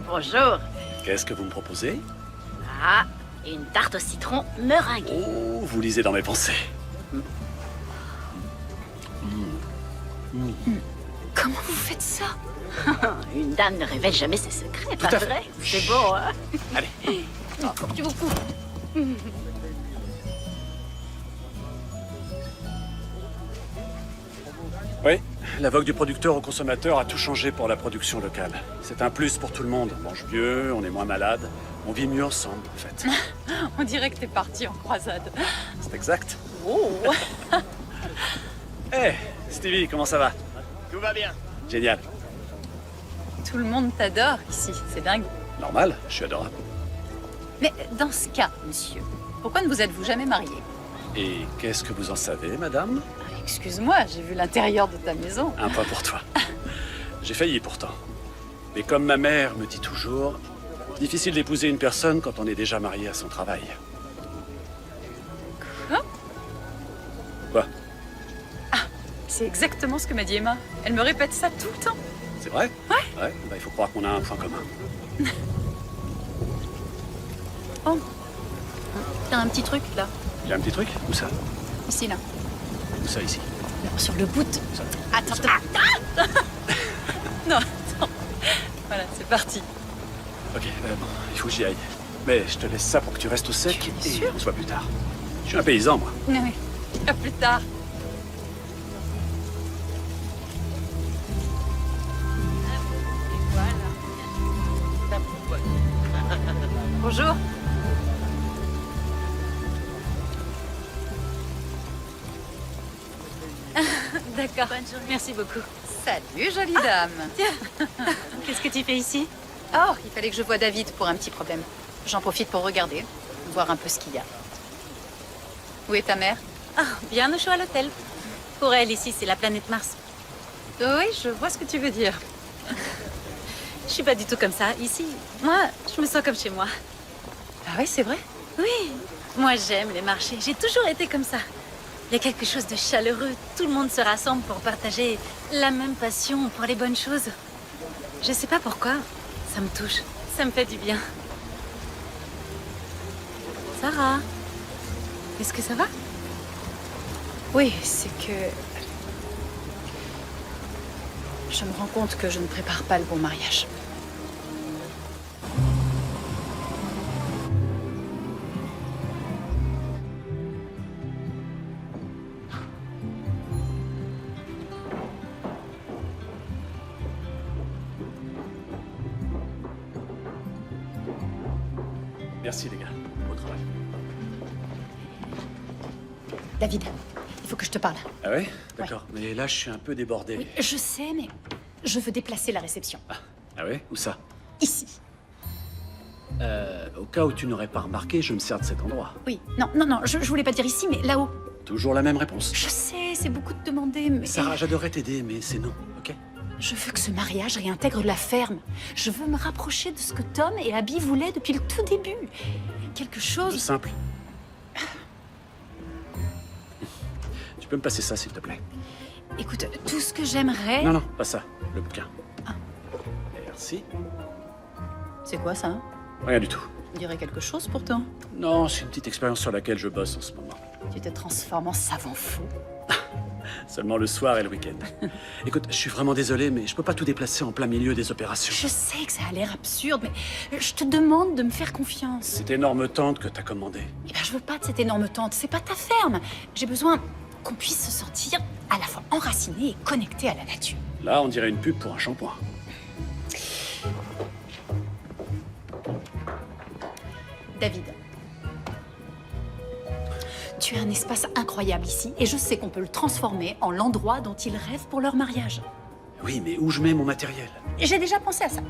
Bonjour. Qu'est-ce que vous me proposez? Ah, une tarte au citron meringuée. Oh, vous lisez dans mes pensées. Comment vous faites ça? Une dame ne révèle jamais ses secrets, Tout pas à fait. vrai? C'est beau, hein? Allez. Merci beaucoup. Oui, la vogue du producteur au consommateur a tout changé pour la production locale. C'est un plus pour tout le monde. On mange mieux, on est moins malade, on vit mieux ensemble, en fait. On dirait que t'es parti en croisade. C'est exact. Oh. Hé, Stevie, comment ça va? Tout va bien. Génial. Tout le monde t'adore ici, c'est dingue. Normal, je suis adorable. Mais dans ce cas, monsieur, pourquoi ne vous êtes-vous jamais marié? Et qu'est-ce que vous en savez, madame? Excuse-moi, j'ai vu l'intérieur de ta maison. Un point pour toi. J'ai failli pourtant. Mais comme ma mère me dit toujours, difficile d'épouser une personne quand on est déjà marié à son travail. Quoi? Quoi? C'est exactement ce que m'a dit Emma. Elle me répète ça tout le temps. C'est vrai? Ouais. Bah, il faut croire qu'on a un point commun. Oh. T'as un petit truc, là. Il y a un petit truc? Où ça? Ici, là. Où ça, ici? Non, sur le bout de... Attends. Non, attends. Voilà, c'est parti. Ok, bon, il faut que j'y aille. Mais je te laisse ça pour que tu restes au sec Tu es et sûr on se voit plus tard. Je suis un paysan, moi. Oui. À plus tard. Bonjour. D'accord. Merci beaucoup. Salut, jolie dame. Qu'est-ce que tu fais ici? Oh, il fallait que je voie David pour un petit problème. J'en profite pour regarder, voir un peu ce qu'il y a. Où est ta mère? Ah, bien au chaud à l'hôtel. Pour elle, ici, c'est la planète Mars. Oui, je vois ce que tu veux dire. Je suis pas du tout comme ça. Ici, moi, je me sens comme chez moi. Ah oui, c'est vrai? Oui, moi j'aime les marchés. J'ai toujours été comme ça. Il y a quelque chose de chaleureux. Tout le monde se rassemble pour partager la même passion pour les bonnes choses. Je sais pas pourquoi. Ça me touche. Ça me fait du bien. Sarah, est-ce que ça va? Oui, c'est que... Je me rends compte que je ne prépare pas le bon mariage. Merci, les gars. Au travail. David, il faut que je te parle. Ah ouais? D'accord. Mais là, je suis un peu débordé. Oui, je sais, mais je veux déplacer la réception. Ah ouais? Où ça? Ici. Au cas où tu n'aurais pas remarqué, je me sers de cet endroit. Oui, non, je voulais pas dire ici, mais là-haut. Toujours la même réponse. Je sais, c'est beaucoup de demander, mais... Sarah, j'adorerais t'aider, mais c'est non, ok? Je veux que ce mariage réintègre la ferme. Je veux me rapprocher de ce que Tom et Abby voulaient depuis le tout début. Quelque De chose... simple. Tu peux me passer ça, s'il te plaît? Écoute, tout ce que j'aimerais... Non, pas ça. Le bouquin. Ah. Merci. C'est quoi ça? Rien du tout. On dirait quelque chose pourtant. Non, c'est une petite expérience sur laquelle je bosse en ce moment. Tu te transformes en savant fou. Seulement le soir et le week-end. Écoute, je suis vraiment désolé, mais je peux pas tout déplacer en plein milieu des opérations. Je sais que ça a l'air absurde, mais je te demande de me faire confiance. Cette énorme tente que t'as commandée. Eh ben, je veux pas de cette énorme tente, c'est pas ta ferme. J'ai besoin qu'on puisse se sentir à la fois enraciné et connecté à la nature. Là, on dirait une pub pour un shampoing. David, tu as un espace incroyable ici et je sais qu'on peut le transformer en l'endroit dont ils rêvent pour leur mariage. Oui, mais où je mets mon matériel? J'ai déjà pensé à ça.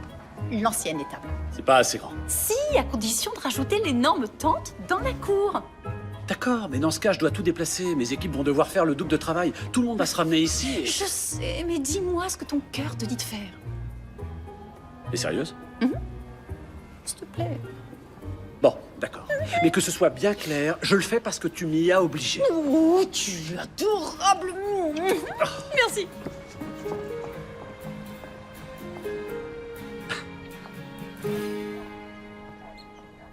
L'ancienne étape. C'est pas assez grand. Si, à condition de rajouter l'énorme tente dans la cour. D'accord, mais dans ce cas, je dois tout déplacer. Mes équipes vont devoir faire le double de travail. Tout le monde va se ramener ici et... Je sais, mais dis-moi ce que ton cœur te dit de faire. T'es sérieuse? S'il te plaît. Bon, d'accord. Mais que ce soit bien clair, je le fais parce que tu m'y as obligé. Oh, tu es adorable. Merci.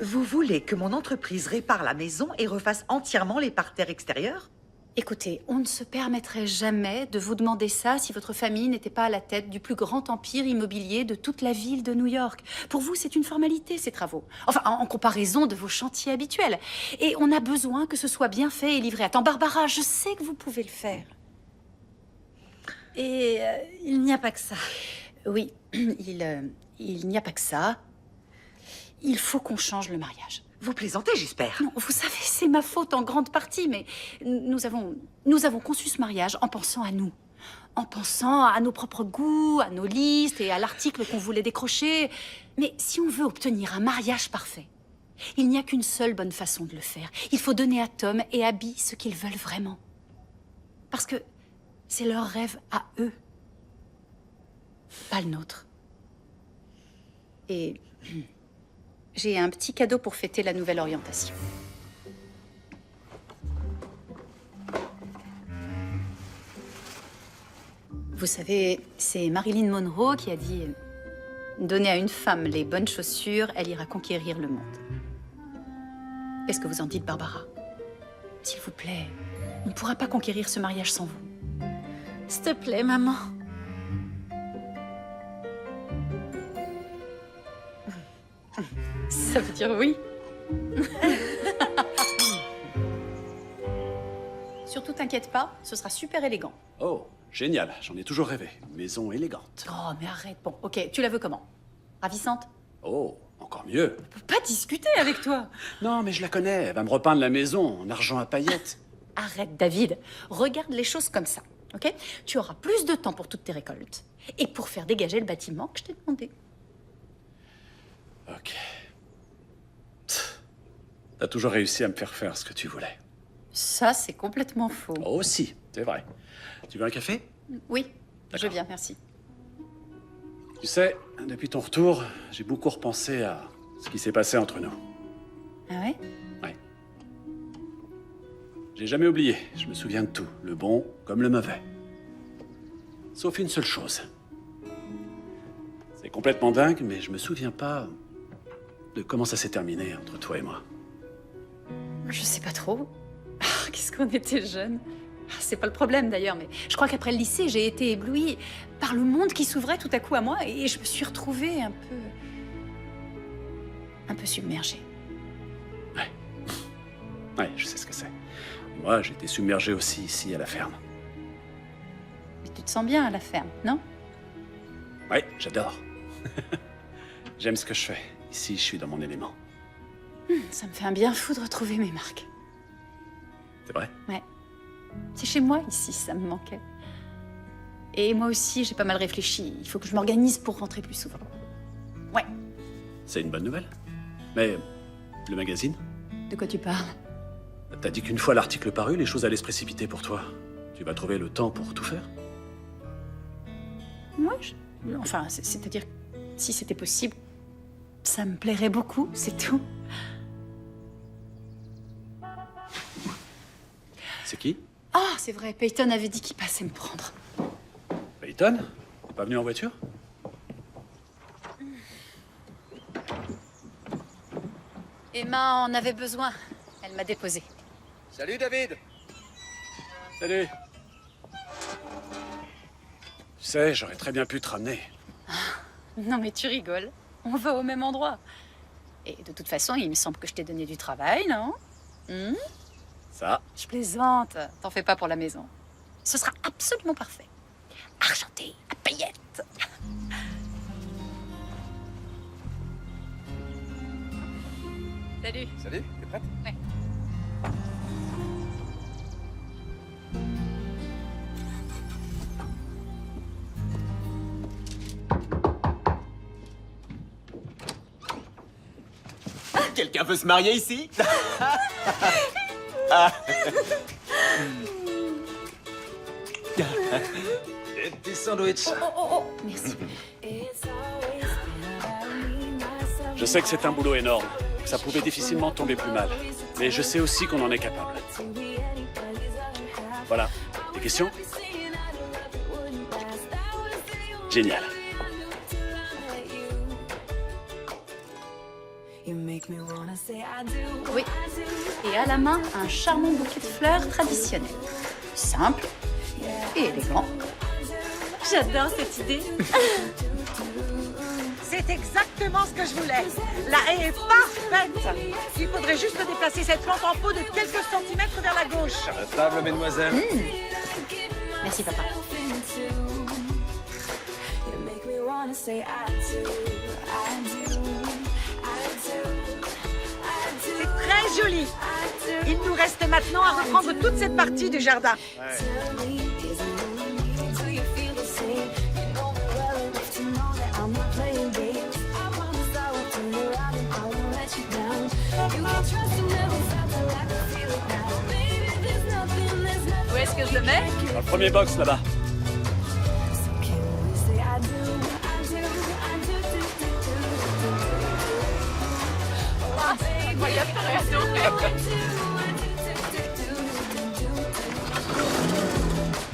Vous voulez que mon entreprise répare la maison et refasse entièrement les parterres extérieurs? Écoutez, on ne se permettrait jamais de vous demander ça si votre famille n'était pas à la tête du plus grand empire immobilier de toute la ville de New York. Pour vous, c'est une formalité, ces travaux. Enfin, en comparaison de vos chantiers habituels. Et on a besoin que ce soit bien fait et livré à temps. Barbara, je sais que vous pouvez le faire. Et il n'y a pas que ça. Oui, il n'y a pas que ça. Il faut qu'on change le mariage. Vous plaisantez, j'espère. Non, vous savez, c'est ma faute en grande partie, mais nous avons conçu ce mariage en pensant à nous. En pensant à nos propres goûts, à nos listes et à l'article qu'on voulait décrocher. Mais si on veut obtenir un mariage parfait, Il n'y a qu'une seule bonne façon de le faire. Il faut donner à Tom et Abby ce qu'ils veulent vraiment. Parce que c'est leur rêve à eux. Pas le nôtre. Et j'ai un petit cadeau pour fêter la nouvelle orientation. Vous savez, c'est Marilyn Monroe qui a dit « Donnez à une femme les bonnes chaussures, elle ira conquérir le monde. » Qu'est-ce que vous en dites, Barbara? S'il vous plaît, on ne pourra pas conquérir ce mariage sans vous. S'il te plaît, maman. Ça veut dire oui. Surtout, t'inquiète pas, ce sera super élégant. Oh, génial, j'en ai toujours rêvé. Une maison élégante. Oh, mais arrête. Bon, ok, tu la veux comment? Ravissante? Oh, encore mieux. On peut pas discuter avec toi. Non, mais je la connais, elle va me repeindre la maison en argent à paillettes. Arrête, David. Regarde les choses comme ça, ok? Tu auras plus de temps pour toutes tes récoltes. Et pour faire dégager le bâtiment que je t'ai demandé. Ok. T'as toujours réussi à me faire faire ce que tu voulais. Ça, c'est complètement faux. Oh si, c'est vrai. Tu veux un café? Oui, je D'accord. viens, merci. Tu sais, depuis ton retour, j'ai beaucoup repensé à ce qui s'est passé entre nous. Ah ouais? Ouais. J'ai jamais oublié, je me souviens de tout, le bon comme le mauvais. Sauf une seule chose. C'est complètement dingue, mais je me souviens pas de comment ça s'est terminé entre toi et moi. Je sais pas trop. Ah, qu'est-ce qu'on était jeunes. Ah, c'est pas le problème d'ailleurs, mais je crois qu'après le lycée, j'ai été éblouie par le monde qui s'ouvrait tout à coup à moi et je me suis retrouvée un peu submergée. Ouais, je sais ce que c'est. Moi, j'ai été submergé aussi ici à la ferme. Mais tu te sens bien à la ferme, non? Ouais, j'adore. J'aime ce que je fais. Ici, je suis dans mon élément. Ça me fait un bien fou de retrouver mes marques. C'est vrai? Ouais. C'est chez moi, ici, ça me manquait. Et moi aussi, j'ai pas mal réfléchi. Il faut que je m'organise pour rentrer plus souvent. Ouais. C'est une bonne nouvelle. Mais le magazine? De quoi tu parles? T'as dit qu'une fois l'article paru, les choses allaient se précipiter pour toi. Tu vas trouver le temps pour tout faire? Moi, enfin, c'est-à-dire, si c'était possible, ça me plairait beaucoup, c'est tout. C'est qui? Ah, c'est vrai, Peyton avait dit qu'il passait me prendre. Peyton? T'es pas venu en voiture? Emma en avait besoin. Elle m'a déposé. Salut David. Salut. Tu sais, j'aurais très bien pu te ramener. Non mais tu rigoles. On va au même endroit. Et de toute façon, il me semble que je t'ai donné du travail, non? Ça? Je plaisante. T'en fais pas pour la maison. Ce sera absolument parfait. Argenté, à paillettes. Salut. Salut, t'es prête? Ouais. Quelqu'un veut se marier ici? Des petits sandwichs. Oh, merci. Je sais que c'est un boulot énorme, que ça pouvait difficilement tomber plus mal. Mais je sais aussi qu'on en est capable. Voilà. Des questions? Génial. Oui. Et à la main, un charmant bouquet de fleurs traditionnel. Simple et élégant. J'adore cette idée. C'est exactement ce que je voulais. La haie est parfaite. Il faudrait juste déplacer cette plante en pot de quelques centimètres vers la gauche. À la table, mesdemoiselles. Merci, papa. C'est très joli. Il nous reste maintenant à reprendre toute cette partie du jardin. que je le mets? Dans le premier box, là-bas.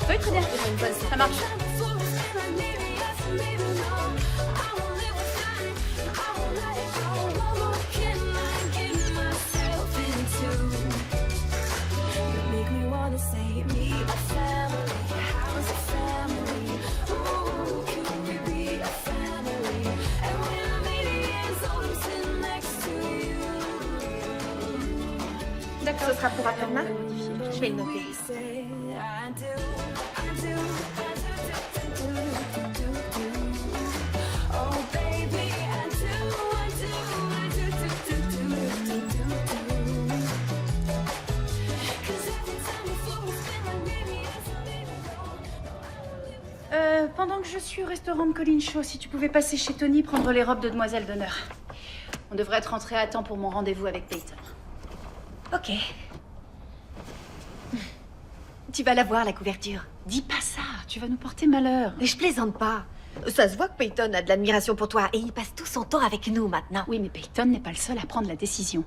Oui, très bien. Ça marche. Ce sera pour après-demain. Je vais le noter. Pendant que je suis au restaurant de Colin Shaw, si tu pouvais passer chez Tony prendre les robes de demoiselle d'honneur. On devrait être rentré à temps pour mon rendez-vous avec Peyton. Ok. Tu vas la voir, la couverture. Dis pas ça, tu vas nous porter malheur. Mais je plaisante pas. Ça se voit que Peyton a de l'admiration pour toi et il passe tout son temps avec nous maintenant. Oui, mais Peyton n'est pas le seul à prendre la décision.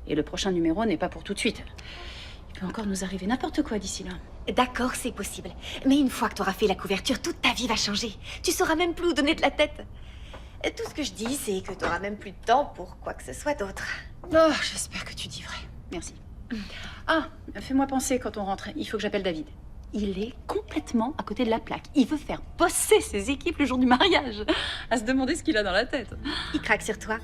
Et le prochain numéro n'est pas pour tout de suite. Il peut encore nous arriver n'importe quoi d'ici là. D'accord, c'est possible. Mais une fois que tu auras fait la couverture, toute ta vie va changer. Tu sauras même plus où donner de la tête. Et tout ce que je dis, c'est que tu auras même plus de temps pour quoi que ce soit d'autre. Oh, j'espère que tu dis vrai. Merci. Ah, fais-moi penser quand on rentre. Il faut que j'appelle David. Il est complètement à côté de la plaque. Il veut faire bosser ses équipes le jour du mariage. À se demander ce qu'il a dans la tête. Il craque sur toi.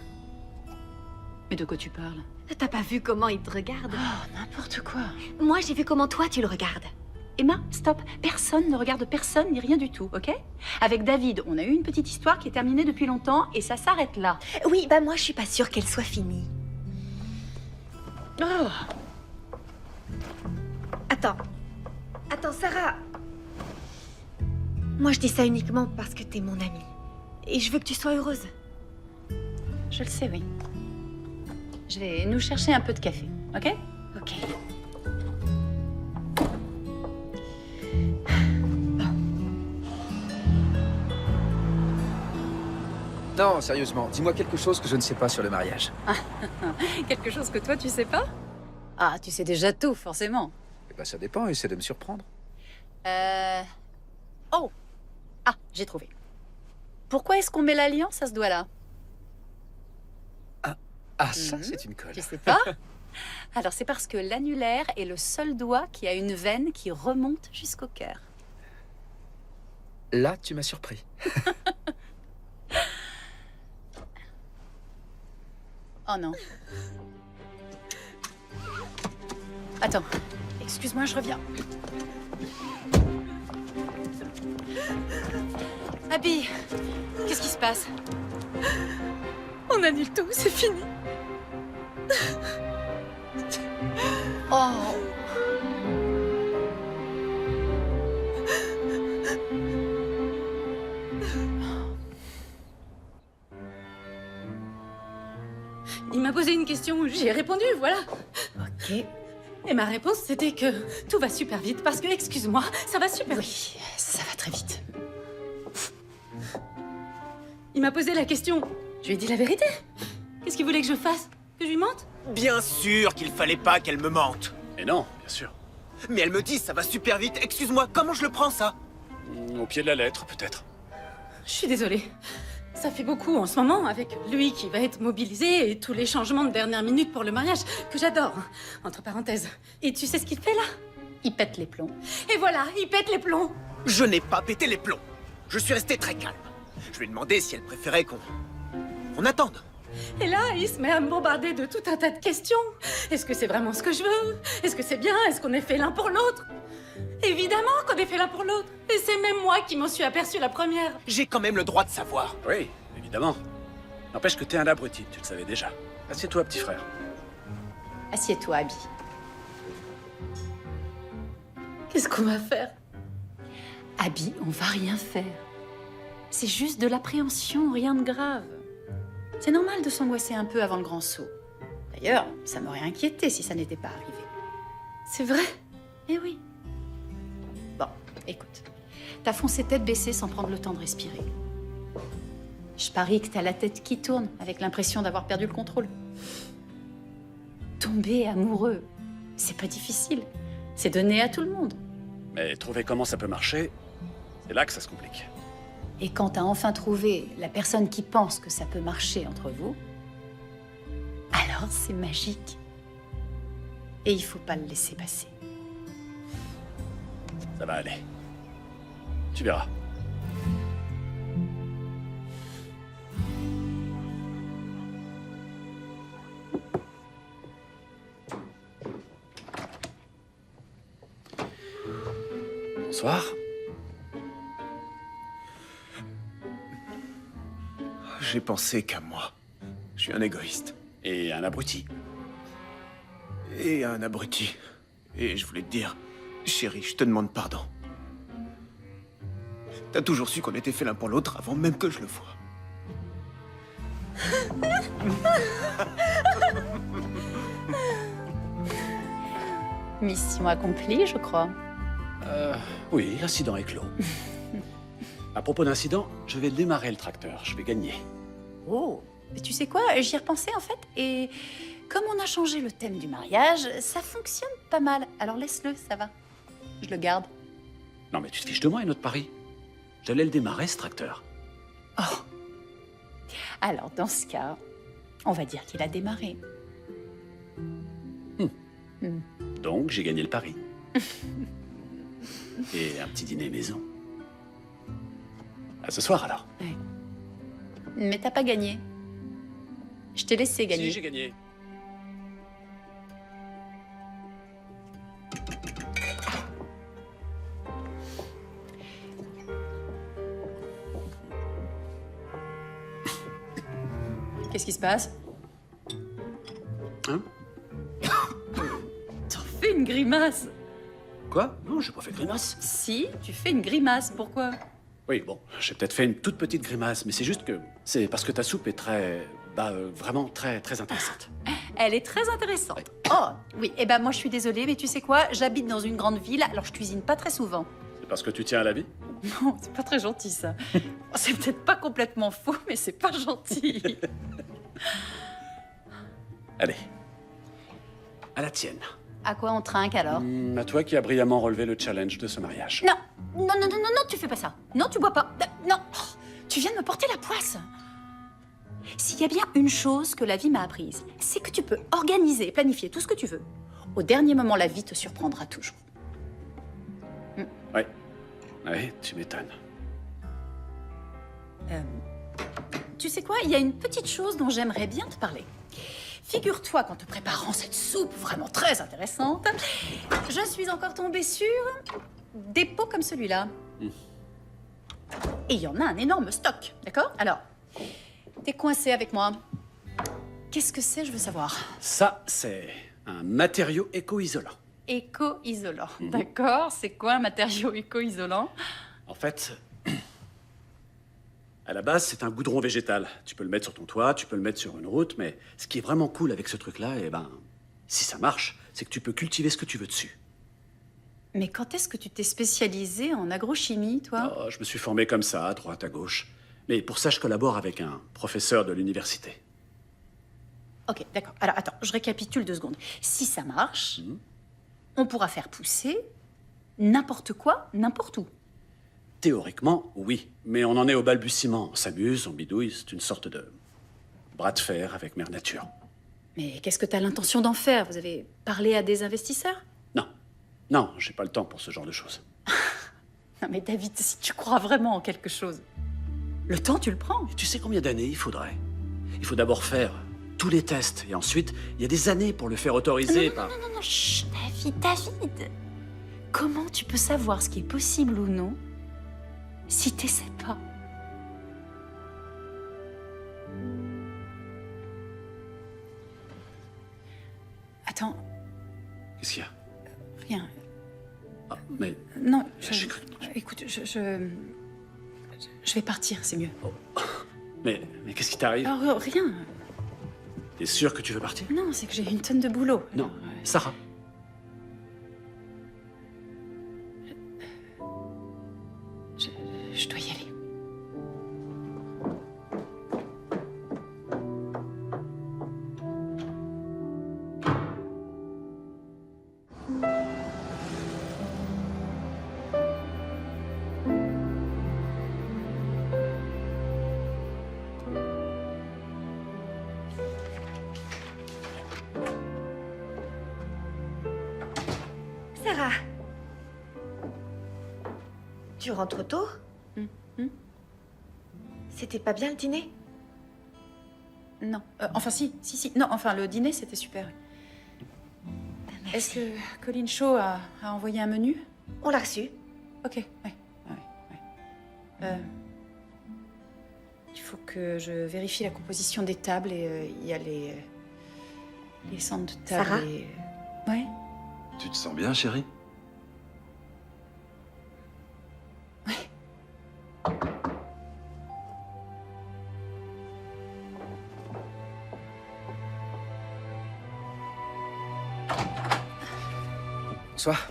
Mais de quoi tu parles? T'as pas vu comment il te regarde? Oh, n'importe quoi. Moi, j'ai vu comment toi, tu le regardes. Emma, stop. Personne ne regarde personne ni rien du tout, ok? Avec David, on a eu une petite histoire qui est terminée depuis longtemps et ça s'arrête là. Oui, bah moi, je suis pas sûre qu'elle soit finie. Oh. Attends, Sarah. Moi, je dis ça uniquement parce que t'es mon amie. Et je veux que tu sois heureuse. Je le sais, oui. Je vais nous chercher un peu de café, ok? Ok. Non, sérieusement, dis-moi quelque chose que je ne sais pas sur le mariage. Quelque chose que toi, tu sais pas? Ah, tu sais déjà tout, forcément. Eh ben, ça dépend, essaie de me surprendre. Oh! Ah, j'ai trouvé. Pourquoi est-ce qu'on met l'alliance à ce doigt-là? Ah, ça, c'est une colle. Tu sais pas? Alors, c'est parce que l'annulaire est le seul doigt qui a une veine qui remonte jusqu'au cœur. Là, tu m'as surpris. Oh non. Attends. Excuse-moi, je reviens. Abby, qu'est-ce qui se passe? On annule tout, c'est fini. Oh. Il m'a posé une question, j'y ai répondu, voilà. Ok. Et ma réponse, c'était que tout va super vite parce que, excuse-moi, ça va super vite. Oui, ça va très vite. Il m'a posé la question, je lui ai dit la vérité. Qu'est-ce qu'il voulait que je fasse? Que je lui mente? Bien sûr qu'il fallait pas qu'elle me mente. Et non, bien sûr. Mais elle me dit ça va super vite. Excuse-moi, comment je le prends ça? Au pied de la lettre, peut-être. Je suis désolée. Ça fait beaucoup en ce moment avec lui qui va être mobilisé et tous les changements de dernière minute pour le mariage que j'adore, hein, entre parenthèses. Et tu sais ce qu'il fait là? Il pète les plombs. Et voilà, il pète les plombs. Je n'ai pas pété les plombs. Je suis resté très calme. Je lui ai demandé si elle préférait qu'on attende. Et là, il se met à me bombarder de tout un tas de questions. Est-ce que c'est vraiment ce que je veux? Est-ce que c'est bien? Est-ce qu'on est fait l'un pour l'autre? Évidemment qu'on est fait l'un pour l'autre. Et c'est même moi qui m'en suis aperçue la première. J'ai quand même le droit de savoir. Oui, évidemment. N'empêche que t'es un abruti, tu le savais déjà. Assieds-toi, petit frère. Assieds-toi, Abby. Qu'est-ce qu'on va faire? Abby, on va rien faire. C'est juste de l'appréhension, rien de grave. C'est normal de s'angoisser un peu avant le grand saut. D'ailleurs, ça m'aurait inquiété si ça n'était pas arrivé. C'est vrai? Eh oui. Écoute, t'as foncé tête baissée sans prendre le temps de respirer. Je parie que t'as la tête qui tourne, avec l'impression d'avoir perdu le contrôle. Tomber amoureux, c'est pas difficile. C'est donné à tout le monde. Mais trouver comment ça peut marcher, c'est là que ça se complique. Et quand t'as enfin trouvé la personne qui pense que ça peut marcher entre vous, alors c'est magique. Et il faut pas le laisser passer. Ça va aller. Tu verras. Bonsoir. J'ai pensé qu'à moi. Je suis un égoïste. Et un abruti. Et un abruti. Et je voulais te dire, chérie, je te demande pardon. T'as toujours su qu'on était fait l'un pour l'autre avant même que je le voie. Mission accomplie, je crois. Oui, l'incident est clos. À propos d'incident, je vais démarrer le tracteur. Je vais gagner. Oh, mais tu sais quoi, j'y ai repensé en fait, et comme on a changé le thème du mariage, ça fonctionne pas mal. Alors laisse-le, ça va. Je le garde. Non, mais tu te fiches de moi, un autre pari. J'allais le démarrer, ce tracteur. Oh. Alors dans ce cas, on va dire qu'il a démarré. Donc, j'ai gagné le pari. Et un petit dîner maison. À ce soir, alors. Ouais. Mais t'as pas gagné. Je t'ai laissé gagner. Si, j'ai gagné. Qu'est-ce qui se passe? Hein? T'en fais une grimace. Quoi? Non, j'ai pas fait de grimace. Si, tu fais une grimace. Pourquoi? Oui, bon, j'ai peut-être fait une toute petite grimace, mais c'est juste que... C'est parce que ta soupe est très... vraiment très, très intéressante. Elle est très intéressante. Oh, oui. Eh ben moi, je suis désolée, mais tu sais quoi? J'habite dans une grande ville, alors je cuisine pas très souvent. C'est parce que tu tiens à la vie? Non, c'est pas très gentil, ça. C'est peut-être pas complètement faux, mais c'est pas gentil. Allez. À la tienne. À quoi on trinque, alors? À toi qui as brillamment relevé le challenge de ce mariage. Non, non, non, non, non, non, tu fais pas ça. Non, tu bois pas. Non, oh, tu viens de me porter la poisse. S'il y a bien une chose que la vie m'a apprise, c'est que tu peux organiser et planifier tout ce que tu veux. Au dernier moment, la vie te surprendra toujours. Ouais. Ouais, tu m'étonnes. Tu sais quoi? Il y a une petite chose dont j'aimerais bien te parler. Figure-toi qu'en te préparant cette soupe vraiment très intéressante, je suis encore tombée sur des pots comme celui-là. Et il y en a un énorme stock, d'accord? Alors, t'es coincé avec moi. Qu'est-ce que c'est, je veux savoir? Ça, c'est un matériau éco-isolant. Éco-isolant, d'accord? C'est quoi un matériau éco-isolant? En fait, à la base, c'est un goudron végétal. Tu peux le mettre sur ton toit, tu peux le mettre sur une route, mais ce qui est vraiment cool avec ce truc-là, eh ben, si ça marche, c'est que tu peux cultiver ce que tu veux dessus. Mais quand est-ce que tu t'es spécialisé en agrochimie, toi? Oh, je me suis formé comme ça, à droite, à gauche. Mais pour ça, je collabore avec un professeur de l'université. Ok, d'accord. Alors, attends, je récapitule 2 secondes. Si ça marche, on pourra faire pousser n'importe quoi, n'importe où. Théoriquement, oui. Mais on en est au balbutiement. On s'amuse, on bidouille, c'est une sorte de bras de fer avec Mère Nature. Mais qu'est-ce que t'as l'intention d'en faire? Vous avez parlé à des investisseurs? Non. Non, j'ai pas le temps pour ce genre de choses. Non mais David, si tu crois vraiment en quelque chose, le temps, tu le prends. Tu sais combien d'années il faudrait? Il faut d'abord faire tous les tests. Et ensuite, il y a des années pour le faire autoriser par... Non, chut, David. Comment tu peux savoir ce qui est possible ou non si t'essaies pas? Attends, Qu'est-ce qu'il y a? rien. Ah, mais... Non, J'ai cru... écoute, je vais partir, c'est mieux. Mais qu'est-ce qui t'arrive? Oh, rien. T'es sûr que tu veux partir? Non, c'est que j'ai une tonne de boulot. Non, Alors, Sarah. Tu rentres tôt? C'était pas bien le dîner? Non. Enfin, si. Non, enfin, le dîner, c'était super. Est-ce que Colin Shaw a envoyé un menu? On l'a reçu. Ok, ouais. Il faut que je vérifie la composition des tables et il y a les centres de table Sarah et... Ouais. Tu te sens bien, chérie? Bonsoir.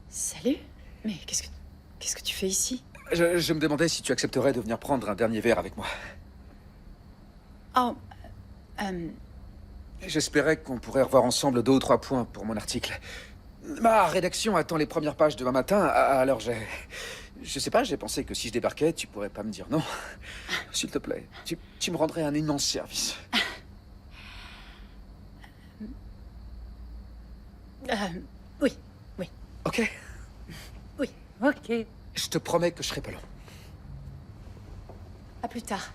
Salut. Mais qu'est-ce que tu fais ici? Je me demandais si tu accepterais de venir prendre un dernier verre avec moi. Oh, J'espérais qu'on pourrait revoir ensemble 2 ou 3 points pour mon article. Ma rédaction attend les premières pages demain matin, alors je sais pas, j'ai pensé que si je débarquais, tu pourrais pas me dire non. S'il te plaît, tu me rendrais un immense service. oui. Ok? Oui, ok. Je te promets que je serai pas long. À plus tard.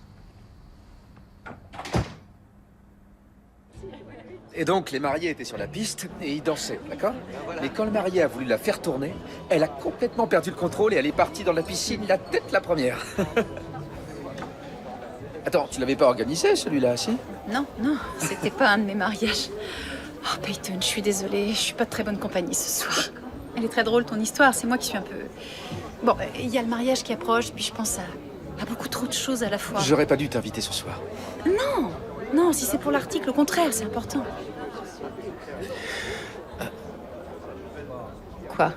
Et donc, les mariés étaient sur la piste et ils dansaient, d'accord? Mais quand le marié a voulu la faire tourner, elle a complètement perdu le contrôle et elle est partie dans la piscine, la tête la première. Attends, tu l'avais pas organisé, celui-là, si? Non, c'était pas un de mes mariages. Oh, Peyton, je suis désolée, je suis pas de très bonne compagnie ce soir. Elle est très drôle, ton histoire, c'est moi qui suis un peu... Bon, il y a le mariage qui approche, puis je pense à beaucoup trop de choses à la fois. J'aurais pas dû t'inviter ce soir. Non, si c'est pour l'article, au contraire, c'est important. Quoi?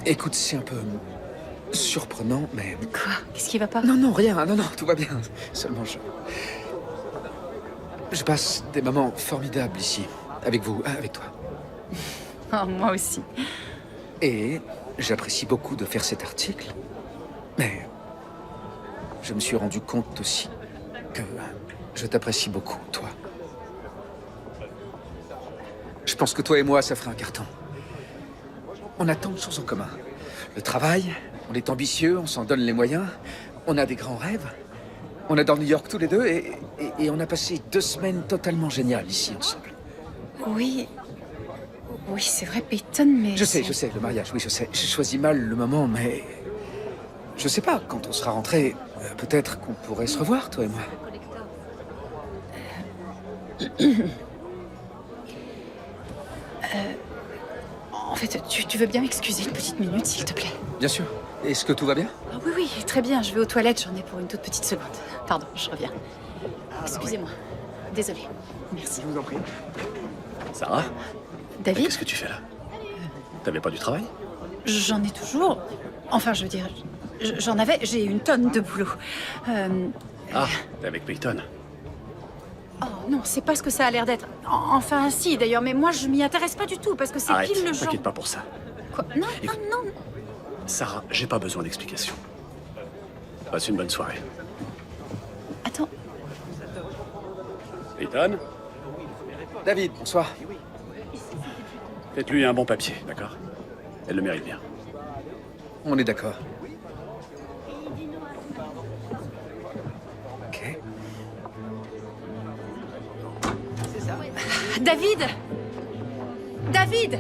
Écoute, c'est un peu surprenant, mais... Quoi? Qu'est-ce qui va pas? Non, rien, non, tout va bien. Seulement je passe des moments formidables ici, avec vous, avec toi. Oh, moi aussi. Et j'apprécie beaucoup de faire cet article, mais je me suis rendu compte aussi que je t'apprécie beaucoup, toi. Je pense que toi et moi, ça ferait un carton. On a tant de choses en commun. Le travail, on est ambitieux, on s'en donne les moyens, on a des grands rêves. On adore New York tous les deux et on a passé 2 semaines totalement géniales ici ensemble. Oui, c'est vrai, Peyton, mais... Je sais, le mariage, oui, je sais. J'ai choisi mal le moment, mais... Je sais pas, quand on sera rentré, peut-être qu'on pourrait se revoir, toi et moi. En fait, tu veux bien m'excuser une petite minute, s'il te plaît? Bien sûr. Est-ce que tout va bien? Ah oui, très bien. Je vais aux toilettes, j'en ai pour une toute petite seconde. Pardon, je reviens. Excusez-moi. Désolée. Merci. Je vous en prie. Sarah? David? Qu'est-ce que tu fais là? T'avais pas du travail? J'en ai toujours. Enfin, je veux dire, j'en avais. J'ai une tonne de boulot. Ah, t'es avec Peyton. Oh non, c'est pas ce que ça a l'air d'être. Enfin, si, d'ailleurs, mais moi, je m'y intéresse pas du tout parce que c'est Arrête, pile le genre. t'inquiète pas pour ça. Quoi? Non. Sarah, j'ai pas besoin d'explications. Passe une bonne soirée. Attends. Peyton? David, bonsoir. Faites-lui un bon papier, d'accord? Elle le mérite bien. On est d'accord. Ok. David! David!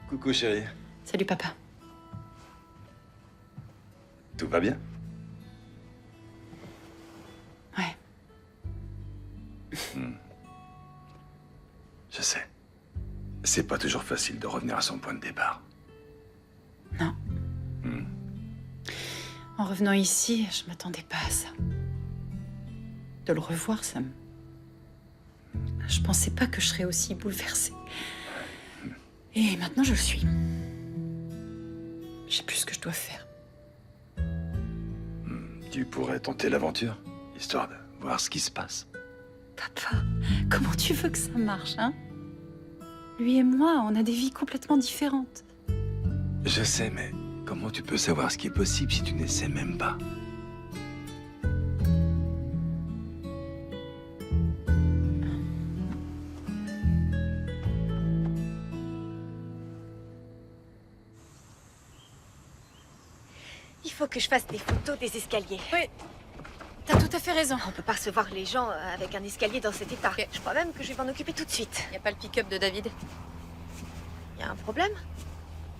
Coucou, chérie. Salut, papa. Tout va bien? Ouais. Je sais. C'est pas toujours facile de revenir à son point de départ. Non. En revenant ici, je m'attendais pas à ça. De le revoir, ça me... Je pensais pas que je serais aussi bouleversée. Et maintenant, je le suis. Je sais plus ce que je dois faire. Tu pourrais tenter l'aventure, histoire de voir ce qui se passe. Papa, comment tu veux que ça marche, hein? Lui et moi, on a des vies complètement différentes. Je sais, mais comment tu peux savoir ce qui est possible si tu n'essaies même pas? Il faut que je fasse des photos des escaliers. Oui, t'as tout à fait raison. On peut pas recevoir les gens avec un escalier dans cet état. Ok. Je crois même que je vais m'en occuper tout de suite. Y a pas le pick-up de David? Y a un problème?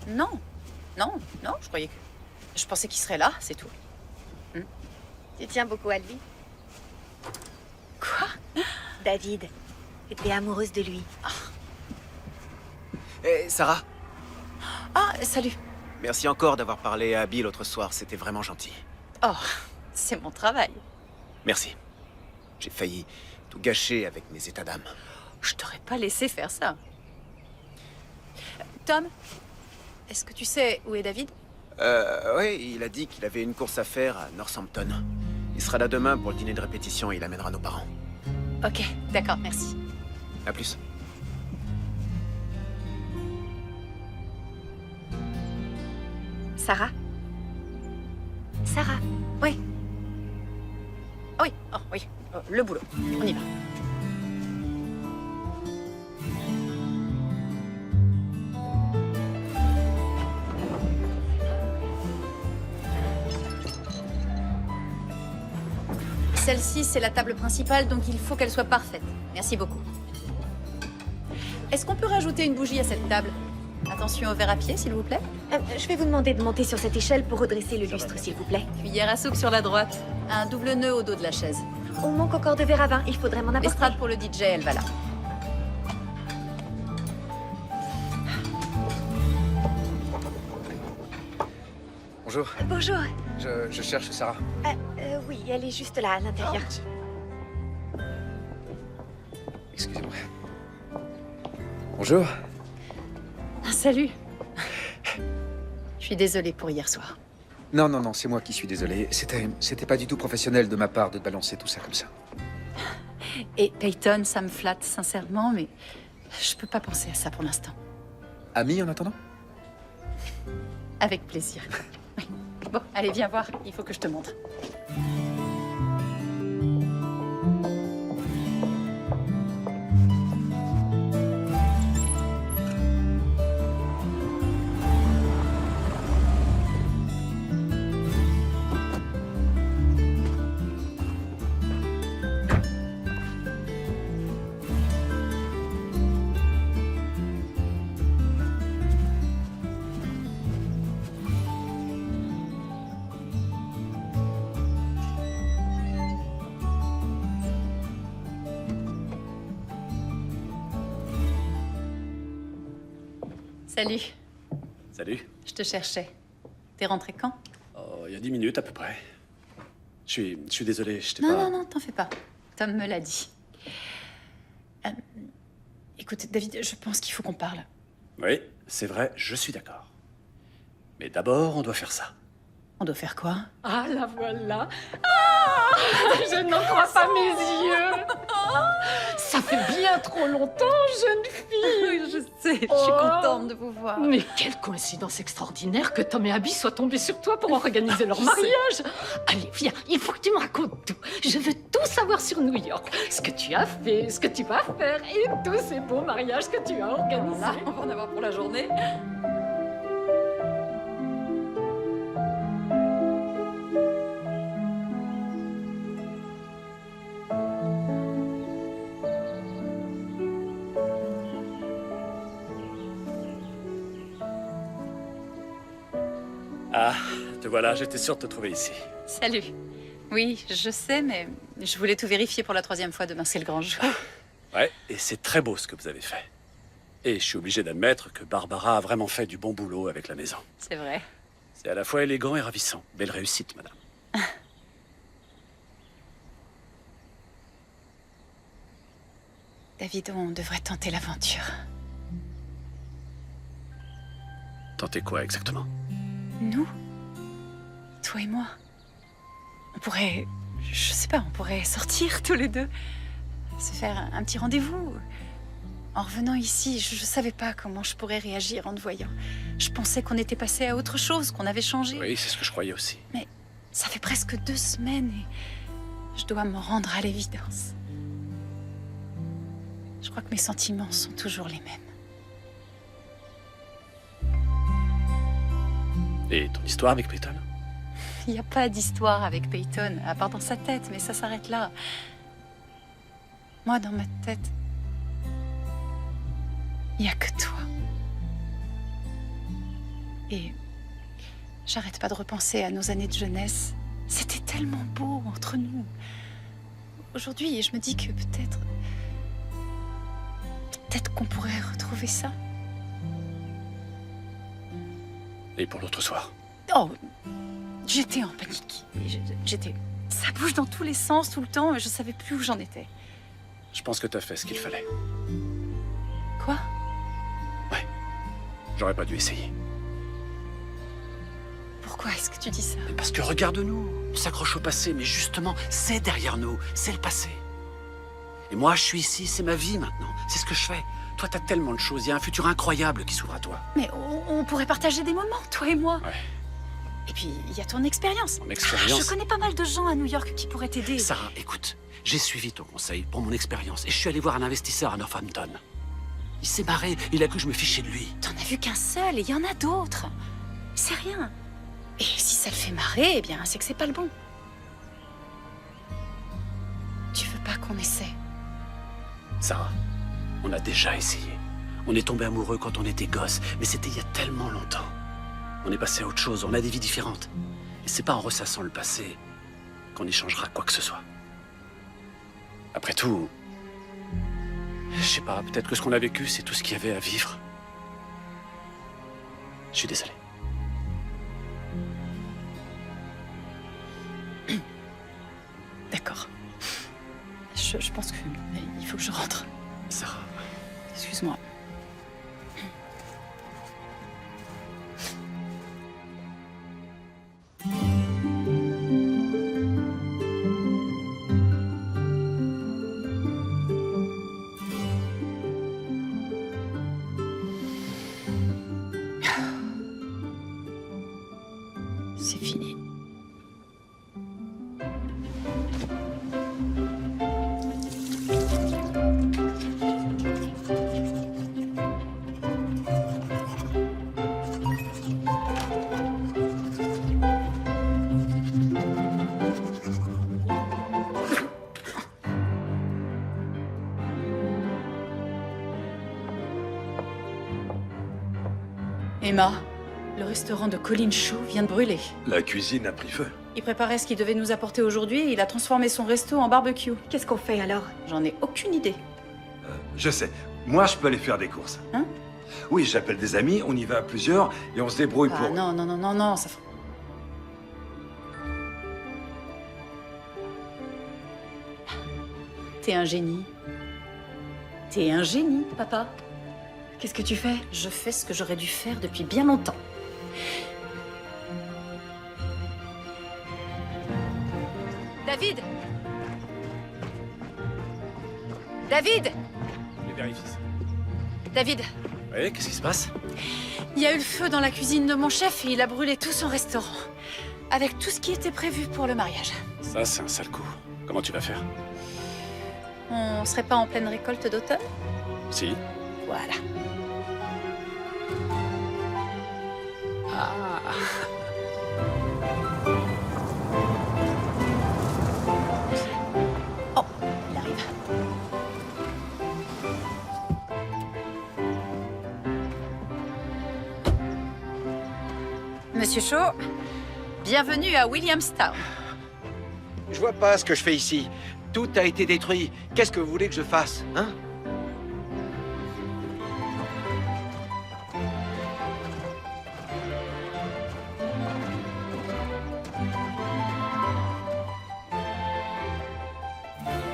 Non, non, je croyais que... Je pensais qu'il serait là, c'est tout. Tu tiens beaucoup à lui? Quoi? David, t'es amoureuse de lui. Hé, Sarah, Ah, salut. merci encore d'avoir parlé à Abby l'autre soir, c'était vraiment gentil. Oh, c'est mon travail. Merci. J'ai failli tout gâcher avec mes états d'âme. Je t'aurais pas laissé faire ça. Tom, est-ce que tu sais où est David? Oui, il a dit qu'il avait une course à faire à Northampton. Il sera là demain pour le dîner de répétition et il amènera nos parents. Ok, d'accord, merci. À plus. Sarah? Sarah? Oui. Oui, oh, oui, le boulot. On y va. Celle-ci, c'est la table principale, donc il faut qu'elle soit parfaite. Merci beaucoup. Est-ce qu'on peut rajouter une bougie à cette table? Attention au verre à pied, s'il vous plaît. Je vais vous demander de monter sur cette échelle pour redresser le lustre, s'il vous plaît. Cuillère à soupe sur la droite. Un double nœud au dos de la chaise. On manque encore de verre à vin, il faudrait m'en apporter. L'estrade pour le DJ, elle va là. Bonjour, Bonjour. je cherche Sarah. Oui, elle est juste là, à l'intérieur. Excusez-moi. Bonjour. Ah, salut. Je suis désolée pour hier soir. Non, c'est moi qui suis désolé. C'était pas du tout professionnel de ma part de te balancer tout ça comme ça. Et Peyton, ça me flatte sincèrement, mais je peux pas penser à ça pour l'instant. Ami en attendant? Avec plaisir. Bon, allez, viens voir. Il faut que je te montre. Salut. Salut. Je te cherchais. T'es rentré quand? Oh, il y a 10 minutes à peu près. Je suis désolé, je t'ai Non, pas... non, t'en fais pas. Tom me l'a dit. Écoute, David, je pense qu'il faut qu'on parle. Oui, c'est vrai, je suis d'accord. Mais d'abord, on doit faire ça. On doit faire quoi? Ah, la voilà. Ah, je n'en crois pas mes yeux. Ça fait bien trop longtemps, jeune fille. Je sais, je suis Oh. contente de vous voir. Mais quelle coïncidence extraordinaire que Tom et Abby soient tombés sur toi pour organiser leur mariage. Allez, viens, il faut que tu me racontes tout. Je veux tout savoir sur New York. Ce que tu as fait, ce que tu vas faire et tous ces beaux mariages que tu as organisés. Là, on va en avoir pour la journée. Ah, te voilà, j'étais sûr de te trouver ici. Salut. Oui, je sais, mais je voulais tout vérifier pour la 3e fois demain, c'est le grand jour. Ouais, et c'est très beau ce que vous avez fait. Et je suis obligé d'admettre que Barbara a vraiment fait du bon boulot avec la maison. C'est vrai. C'est à la fois élégant et ravissant. Belle réussite, madame. David, on devrait tenter l'aventure. tenter quoi exactement? Nous, toi et moi, on pourrait, je sais pas, on pourrait sortir tous les deux, se faire un petit rendez-vous. En revenant ici, je savais pas comment je pourrais réagir en te voyant. Je pensais qu'on était passé à autre chose, qu'on avait changé. Oui, c'est ce que je croyais aussi. Mais ça fait presque 2 semaines et je dois me rendre à l'évidence. Je crois que mes sentiments sont toujours les mêmes. Et ton histoire avec Peyton? Il n'y a pas d'histoire avec Peyton, à part dans sa tête, mais ça s'arrête là. Moi, dans ma tête, il n'y a que toi. Et j'arrête pas de repenser à nos années de jeunesse. C'était tellement beau entre nous. Aujourd'hui, je me dis que peut-être qu'on pourrait retrouver ça. Et pour l'autre soir? Oh, j'étais en panique. J'étais... Ça bouge dans tous les sens tout le temps et je savais plus où j'en étais. Je pense que t'as fait ce qu'il fallait. Quoi? J'aurais pas dû essayer. Pourquoi est-ce que tu dis ça? Parce que regarde-nous, on s'accroche au passé, mais justement, c'est derrière nous, c'est le passé. Et moi, je suis ici, c'est ma vie maintenant, c'est ce que je fais. Toi, t'as tellement de choses, il y a un futur incroyable qui s'ouvre à toi. Mais on pourrait partager des moments, toi et moi. Ouais. Et puis, il y a ton expérience. Mon expérience? Je connais pas mal de gens à New York qui pourraient t'aider. Sarah, écoute, j'ai suivi ton conseil pour mon expérience et je suis allé voir un investisseur à Northampton. Il s'est barré, il a cru que je me fichais de lui. T'en as vu qu'un seul et il y en a d'autres. C'est rien. Et si ça le fait marrer, eh bien, c'est que c'est pas le bon. Tu veux pas qu'on essaie? Sarah, on a déjà essayé. On est tombé amoureux quand on était gosse, mais c'était il y a tellement longtemps. On est passé à autre chose, on a des vies différentes. Et c'est pas en ressassant le passé qu'on échangera quoi que ce soit. Après tout, je sais pas, peut-être que ce qu'on a vécu, c'est tout ce qu'il y avait à vivre. Je suis désolé. D'accord. Je pense qu'il faut que je rentre. Sarah. Excuse-moi. C'est fini. Emma, le restaurant de Colin Shaw vient de brûler. La cuisine a pris feu. Il préparait ce qu'il devait nous apporter aujourd'hui et il a transformé son resto en barbecue. Qu'est-ce qu'on fait alors? J'en ai aucune idée. Je sais. Moi, je peux aller faire des courses. Hein? Oui, j'appelle des amis, on y va à plusieurs et on se débrouille Ah pour... non, ça... T'es un génie. T'es un génie, papa. Qu'est-ce que tu fais? Je fais ce que j'aurais dû faire depuis bien longtemps. David! David! Je vérifie ça. David, Oui, qu'est-ce qui se passe? il y a eu le feu dans la cuisine de mon chef et il a brûlé tout son restaurant. Avec tout ce qui était prévu pour le mariage. Ça, c'est un sale coup. Comment tu vas faire? On serait pas en pleine récolte d'automne? Si. Voilà. Ah. Oh, il arrive. Monsieur Shaw, bienvenue à Williamstown. Je vois pas ce que je fais ici. Tout a été détruit. Qu'est-ce que vous voulez que je fasse, hein?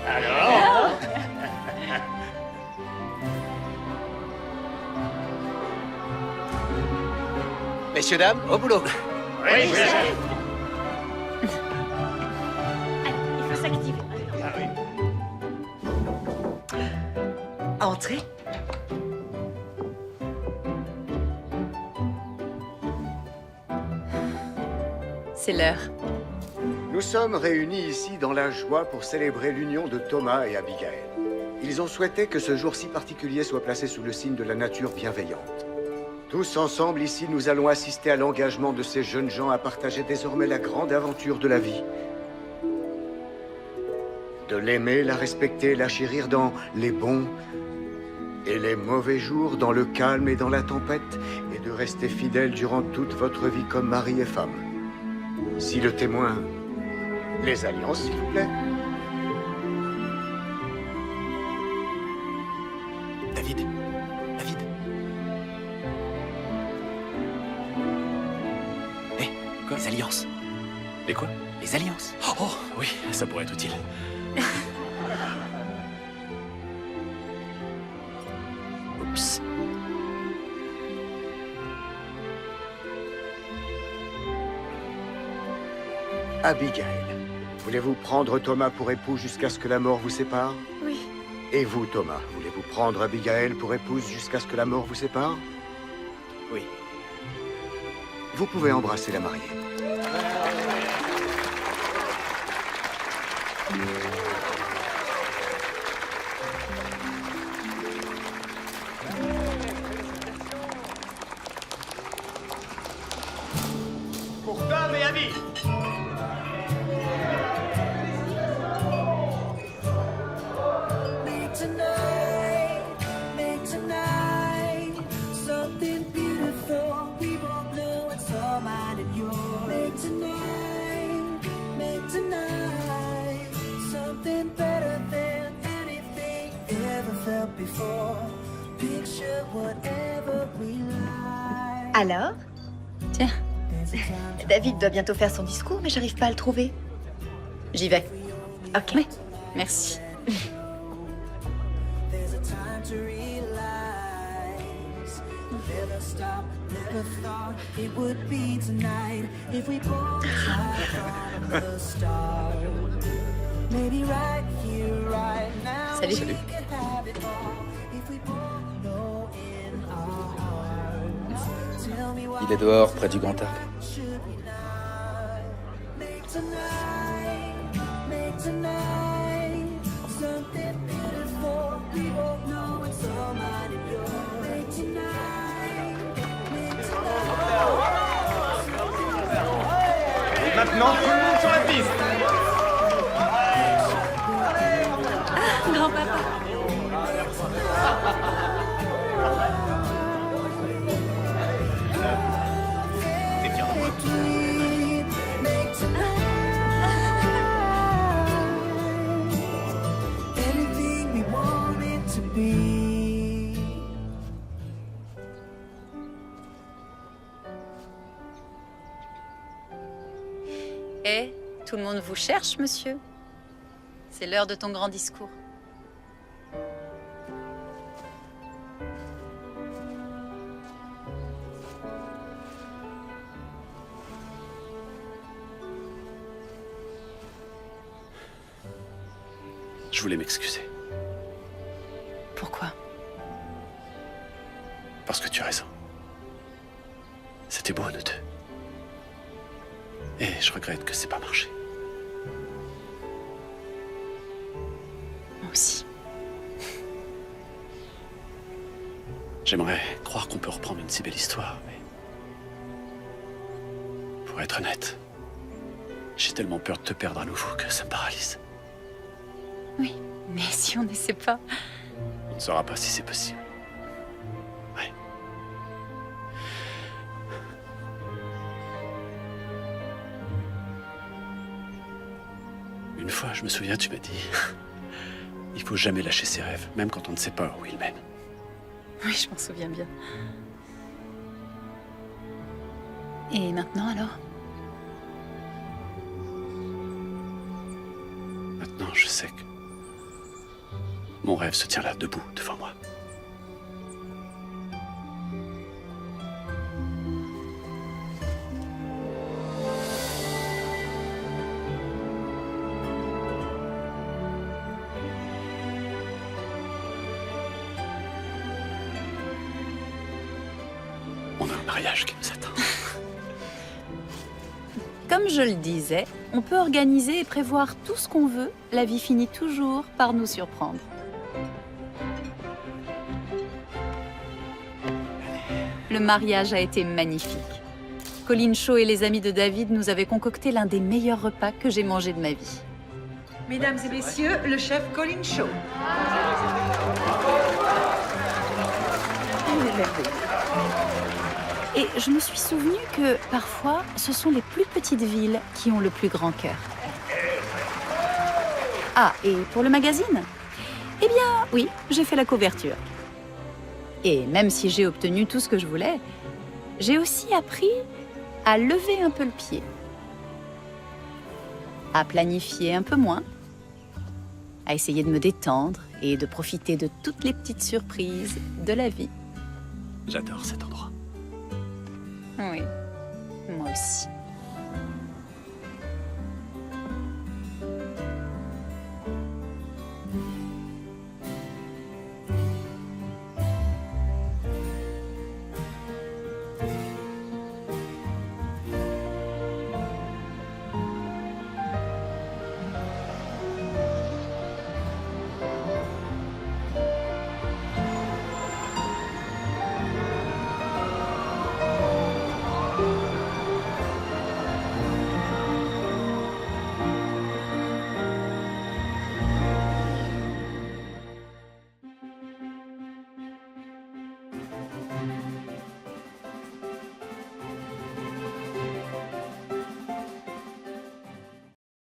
Alors? Messieurs, dames, au boulot. Allez, il faut s'activer. Entrez. C'est l'heure. Nous sommes réunis ici dans la joie pour célébrer l'union de Thomas et Abigail. Ils ont souhaité que ce jour si particulier soit placé sous le signe de la nature bienveillante. Tous ensemble ici, nous allons assister à l'engagement de ces jeunes gens à partager désormais la grande aventure de la vie. De l'aimer, la respecter, la chérir dans les bons et les mauvais jours, dans le calme et dans la tempête, et de rester fidèles durant toute votre vie comme mari et femme. Si le témoin... Les alliances, s'il vous plaît. David. David. Hé, quoi? Les alliances. Les quoi? Les alliances. Oh, oui, ça pourrait être utile. Oups. Abigail, voulez-vous prendre Thomas pour époux jusqu'à ce que la mort vous sépare? Oui. Et vous, Thomas, voulez-vous prendre Abigail pour épouse jusqu'à ce que la mort vous sépare? Oui. Vous pouvez embrasser la mariée. Pour Tom et Abby. Make tonight, make tonight something beautiful. We both know it's all mine and yours. Make tonight something better than anything ever felt before. Picture whatever we like. Alors? Tiens. David doit bientôt faire son discours, mais j'arrive pas à le trouver. J'y vais. Ok. Oui, merci. There's a time to realize. Never stop, never thought it would be tonight. If we both tried from the start. Maybe right here, right now. Salut. We could have it all. If we both know in our hearts. Tell me why. Il est dehors, près du grand arbre. Should we not make tonight something beautiful? We both know it's all mine and yours. Make tonight. Et maintenant, tout le monde sur la piste. Grand-papa. T'es fier de moi. Make tonight anything we want it to be. Eh, tout le monde vous cherche, monsieur. C'est l'heure de ton grand discours. Je voulais m'excuser. Pourquoi? Parce que tu as raison. C'était beau, nous deux. Et je regrette que c'est pas marché. Moi aussi. J'aimerais croire qu'on peut reprendre une si belle histoire, mais... Pour être honnête, j'ai tellement peur de te perdre à nouveau que ça me paralyse. Oui, mais si on n'essaie pas... On ne saura pas si c'est possible. Ouais. Une fois, je me souviens, tu m'as dit... Il faut jamais lâcher ses rêves, même quand on ne sait pas où ils mènent. Oui, je m'en souviens bien. Et maintenant, alors? Maintenant, je sais que... Mon rêve se tient là, debout, devant moi. un mariage qui nous attend. Comme je le disais, on peut organiser et prévoir tout ce qu'on veut, la vie finit toujours par nous surprendre. Le mariage a été magnifique. Colin Shaw et les amis de David nous avaient concocté l'un des meilleurs repas que j'ai mangé de ma vie. Mesdames et messieurs, le chef Colin Shaw. Et je me suis souvenu que, parfois, ce sont les plus petites villes qui ont le plus grand cœur. Ah, et pour le magazine? Eh bien, oui, j'ai fait la couverture. Et même si j'ai obtenu tout ce que je voulais, j'ai aussi appris à lever un peu le pied, à planifier un peu moins, à essayer de me détendre et de profiter de toutes les petites surprises de la vie. J'adore cet endroit. Oui, moi aussi.